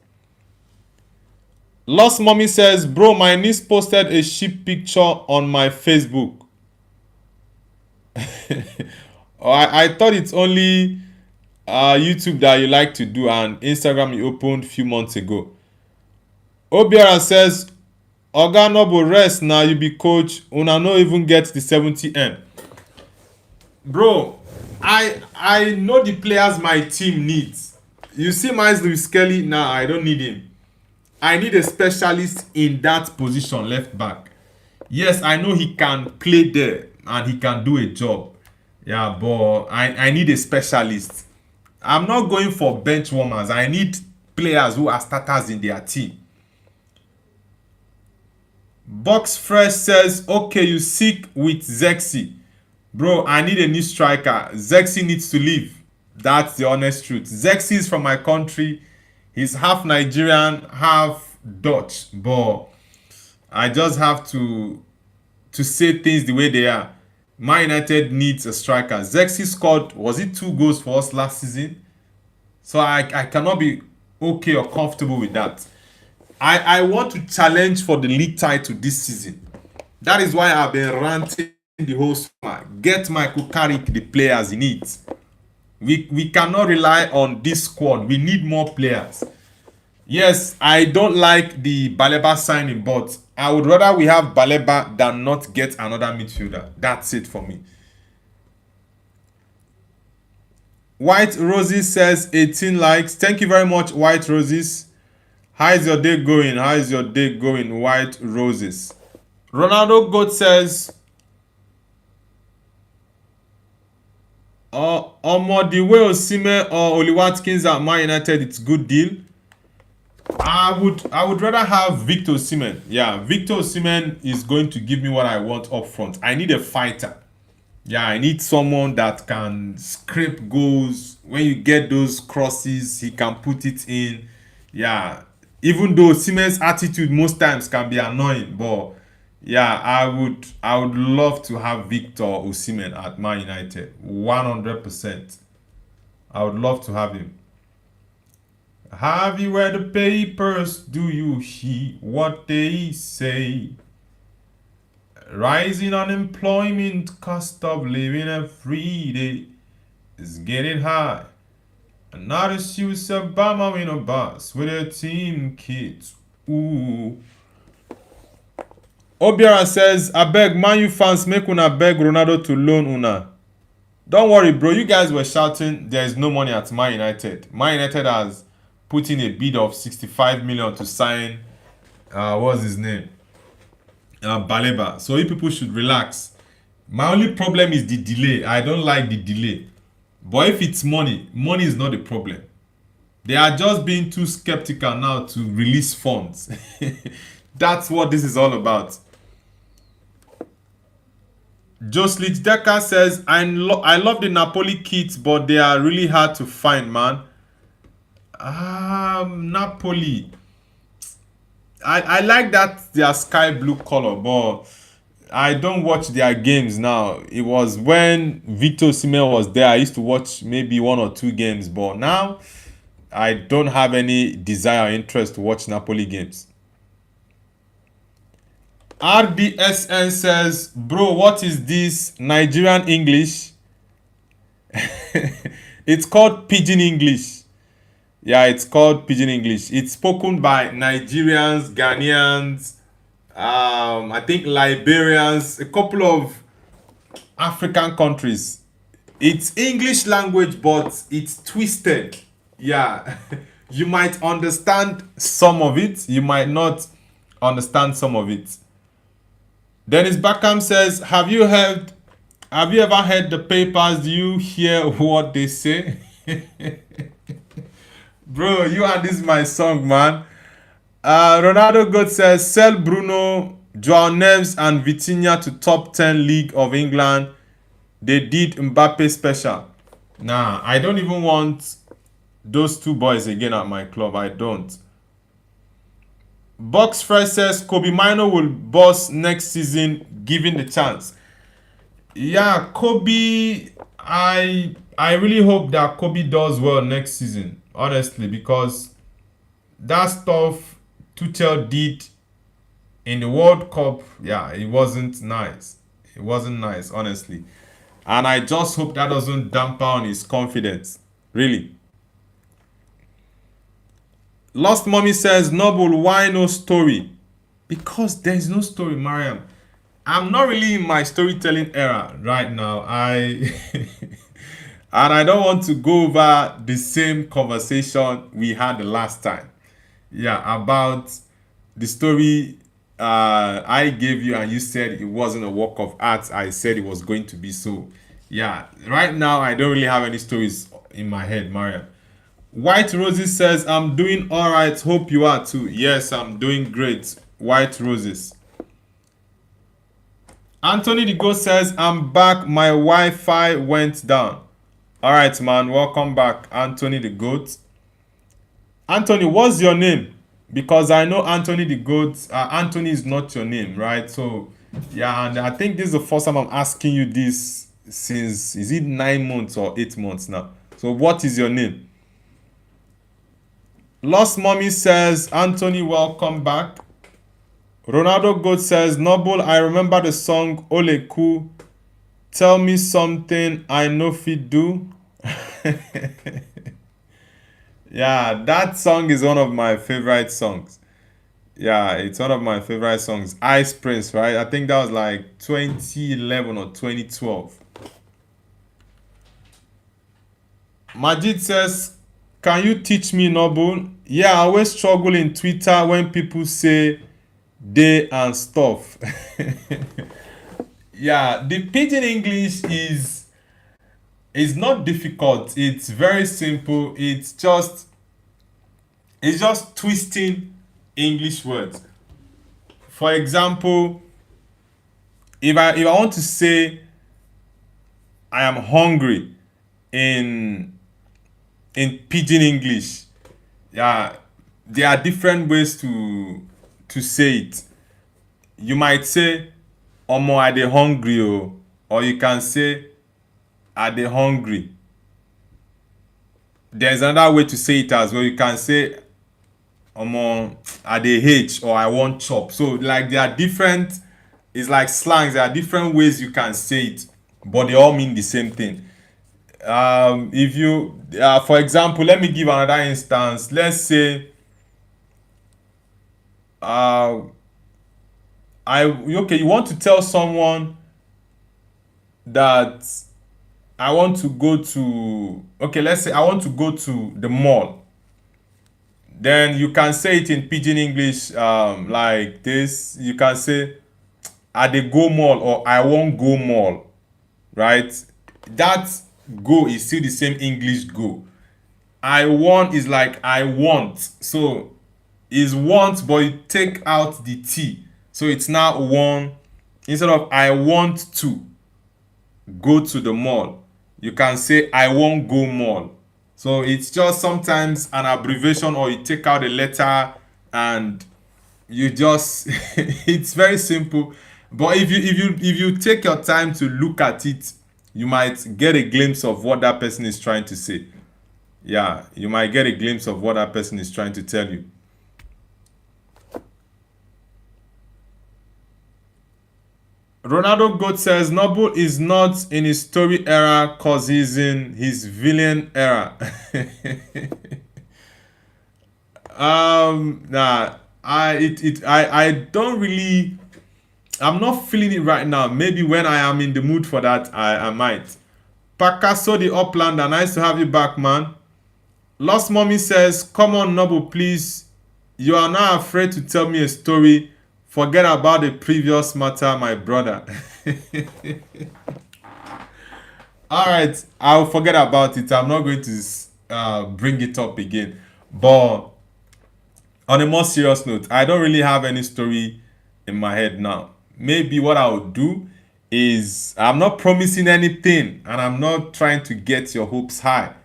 Lost Mommy says, bro, my niece posted a sheep picture on my Facebook. I thought it's only YouTube that you like to do, and Instagram you opened a few months ago. Obiara says, Oga Noble, rest now, you be coach. Una no even get the 70M. Bro, I know the players my team needs. You see Miles Lewis Kelly, nah, I don't need him. I need a specialist in that position, left back. Yes, I know he can play there and he can do a job. Yeah, but I need a specialist. I'm not going for bench warmers. I need players who are starters in their team. Box Fresh says, okay, you sick with Zexi. Bro, I need a new striker. Zexi needs to leave. That's the honest truth. Zexi is from my country. He's half Nigerian, half Dutch. But I just have to say things the way they are. Man United needs a striker. Zexi scored, was it 2 goals for us last season? So I cannot be okay or comfortable with that. I want to challenge for the league title this season. That is why I've been ranting the whole summer. Get Michael Carrick the players he needs. We cannot rely on this squad. We need more players. Yes, I don't like the Baleba signing, but I would rather we have Baleba than not get another midfielder. That's it for me. White Roses says 18 likes. Thank you very much, White Roses. How is your day going? How is your day going, White Roses? Ronaldo Goat says, Omo, the way Osimhen or Oli Watkins at Man United, it's good deal. I would rather have Victor Osimhen. Yeah, Victor Osimhen is going to give me what I want up front. I need a fighter. Yeah, I need someone that can scrape goals. When you get those crosses, he can put it in. Yeah, even though Osimhen's attitude most times can be annoying, but yeah, I would love to have Victor Osimhen at Man United. 100%. I would love to have him. Have you read the papers? Do you hear what they say? Rising unemployment, cost of living every day is getting high. Another suits Obama in a bus with a team kit. Ooh. Obiara says, I beg Man U fans make una beg Ronaldo to loan una. Don't worry, bro. You guys were shouting there is no money at Man United. Man United has put in a bid of 65 million to sign what's his name? Baleba. So you people should relax. My only problem is the delay. I don't like the delay. But if it's money, money is not the problem. They are just being too skeptical now to release funds. That's what this is all about. Joslit Decker says, I love the Napoli kits, but they are really hard to find, man. Napoli. I like that their sky blue color, but I don't watch their games now. It was when Victor Osimhen was there. I used to watch maybe 1 or 2 games, but now I don't have any desire or interest to watch Napoli games. RDSN says, bro, what is this Nigerian English? It's called Pidgin English. Yeah, it's called Pidgin English. It's spoken by Nigerians, Ghanaians, I think Liberians, a couple of African countries. It's English language, but it's twisted. Yeah, you might understand some of it. You might not understand some of it. Dennis Beckham says, have you ever heard the papers? Do you hear what they say? Bro, you and this is my song, man. Ronaldo God says, sell Bruno, Joao Neves and Vitinha to top 10 League of England. They did Mbappe special. Nah, I don't even want those 2 boys again at my club. I don't. Box Fresh says, Kobe Mino will boss next season given the chance. Yeah, Kobe, I really hope that Kobe does well next season, honestly, because that stuff Tuchel did in the World Cup, yeah, it wasn't nice. It wasn't nice, honestly. And I just hope that doesn't dampen his confidence. Really. Lost Mommy says, Noble, why no story? Because there is no story, Mariam. I'm not really in my storytelling era right now. And I don't want to go over the same conversation we had the last time. Yeah, about the story I gave you and you said it wasn't a work of art. I said it was going to be so. Yeah, right now I don't really have any stories in my head, Mariam. White Roses says, I'm doing all right. Hope you are too. Yes, I'm doing great. White Roses. Anthony the Ghost says, I'm back. My Wi-Fi went down. All right, man. Welcome back, Anthony the Goat. Anthony, what's your name? Because I know Anthony the Goat. Anthony is not your name, right? So, yeah, and I think this is the first time I'm asking you this since, is it 9 months or 8 months now? So, what is your name? Lost Mommy says, Anthony, welcome back. Ronaldo God says, Noble, I remember the song Ole Ku. Tell me something I know fit do. Yeah, that song is one of my favorite songs. Yeah, it's one of my favorite songs. Ice Prince, right? I think that was like 2011 or 2012. Majid says, can you teach me Noble? Yeah, I always struggle in Twitter when people say they and stuff. Yeah, the pidgin English is not difficult. It's very simple. It's just twisting English words. For example, if I want to say I am hungry in pidgin English, yeah, there are different ways to say it. You might say omo I dey hungry o, or you can say I dey hungry. There's another way to say it as well. You can say omo I dey H, or I want chop. So like there are different, it's like slangs. There are different ways you can say it, but they all mean the same thing. If you for example, let me give another instance. Let's say uh you want to tell someone that I want to go to, okay, let's say I want to go to the mall. Then you can say it in pidgin English, like this. You can say I dey go mall, or I wan go mall, right? That go is still the same English go. I want is like I want. So is want, but you take out the T. So it's now one. Instead of I want to go to the mall, you can say I won't go mall. So it's just sometimes an abbreviation, or you take out a letter and you just it's very simple. But if you take your time to look at it, you might get a glimpse of what that person is trying to say. Yeah, you might get a glimpse of what that person is trying to tell you. Ronaldo Goat says Noble is not in his story era cause he's in his villain era. Nah, I don't really, I'm not feeling it right now. Maybe when I am in the mood for that, I might. Picasso the Uplander, nice to have you back, man. Lost Mommy says, come on, Noble, please. You are not afraid to tell me a story. Forget about the previous matter, my brother. All right, I'll forget about it. I'm not going to bring it up again. But on a more serious note, I don't really have any story in my head now. Maybe what I would do is, I'm not promising anything, and I'm not trying to get your hopes high.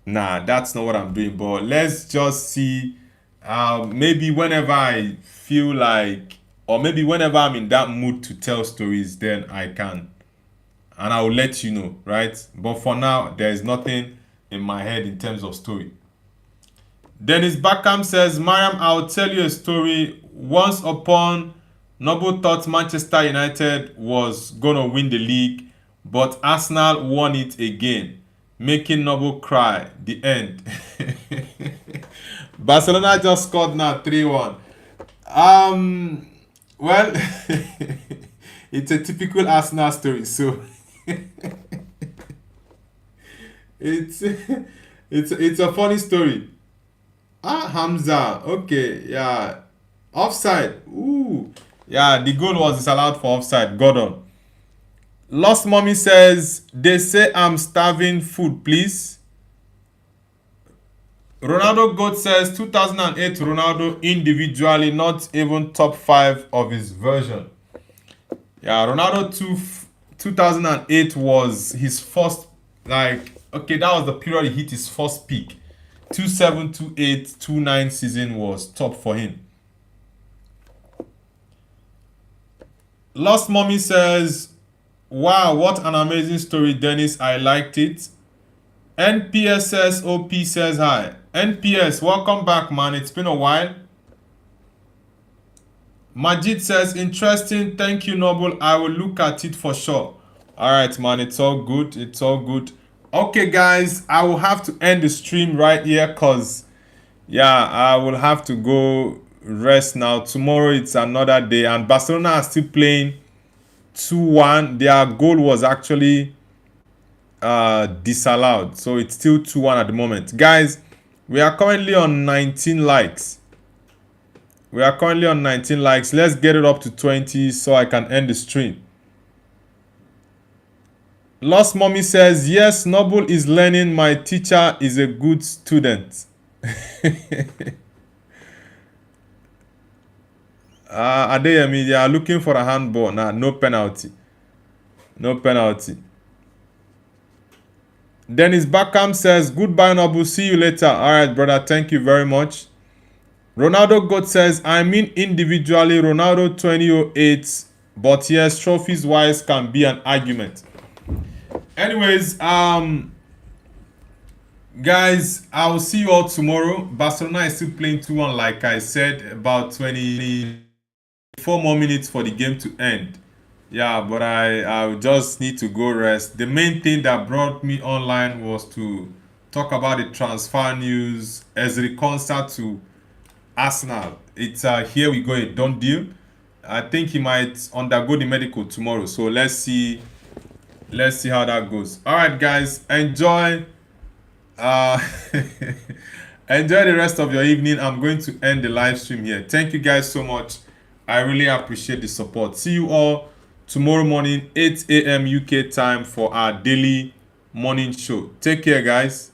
Nah, that's not what I'm doing. But let's just see. Maybe whenever I feel like, or maybe whenever I'm in that mood to tell stories, then I can, and I will let you know, right? But for now, there is nothing in my head in terms of story. Dennis Backham says, Mariam, I'll tell you a story. Once upon, Noble thought Manchester United was gonna win the league, but Arsenal won it again, making Noble cry. The end. Barcelona just scored now 3-1. Well, it's a typical Arsenal story, so it's it's a funny story. Hamza, okay, yeah, offside. Ooh, yeah, the goal was disallowed for offside. Gordon. Lost Mommy says, they say I'm starving, food please. Ronaldo Goat says 2008 Ronaldo individually not even top 5 of his version. Yeah, Ronaldo 2008 was his first, like, okay, that was the period he hit his first peak. 27, 28, 29 season was top for him. Lost Mommy says, wow, what an amazing story, Dennis. I liked it. NPSS OP says hi. NPS, welcome back, man. It's been a while. Majid says, interesting. Thank you, Noble. I will look at it for sure. All right, man. It's all good. It's all good. Okay, guys. I will have to end the stream right here because, yeah, I will have to go rest now. Tomorrow it's another day, and Barcelona are still playing 2-1. Their goal was actually disallowed, so it's still 2-1 at the moment. Guys, we are currently on 19 likes. Let's get it up to 20 so I can end the stream. Lost Mommy says, yes, Noble is learning. My teacher is a good student. Adeyemi, they are looking for a handball. Nah, no penalty. Dennis Backham says, goodbye, Noble. See you later. All right, brother. Thank you very much. Ronaldo God says, I mean individually, Ronaldo 2008, but yes, trophies wise can be an argument. Anyways, guys, I will see you all tomorrow. Barcelona is still playing 2-1, like I said, about 24 more minutes for the game to end. Yeah, but I just need to go rest. The main thing that brought me online was to talk about the transfer news. Ezri Konsa to Arsenal. It's here we go, a done deal. I think he might undergo the medical tomorrow. So let's see how that goes. All right, guys, enjoy enjoy the rest of your evening. I'm going to end the live stream here. Thank you guys so much. I really appreciate the support. See you all tomorrow morning, 8 a.m. UK time for our daily morning show. Take care, guys.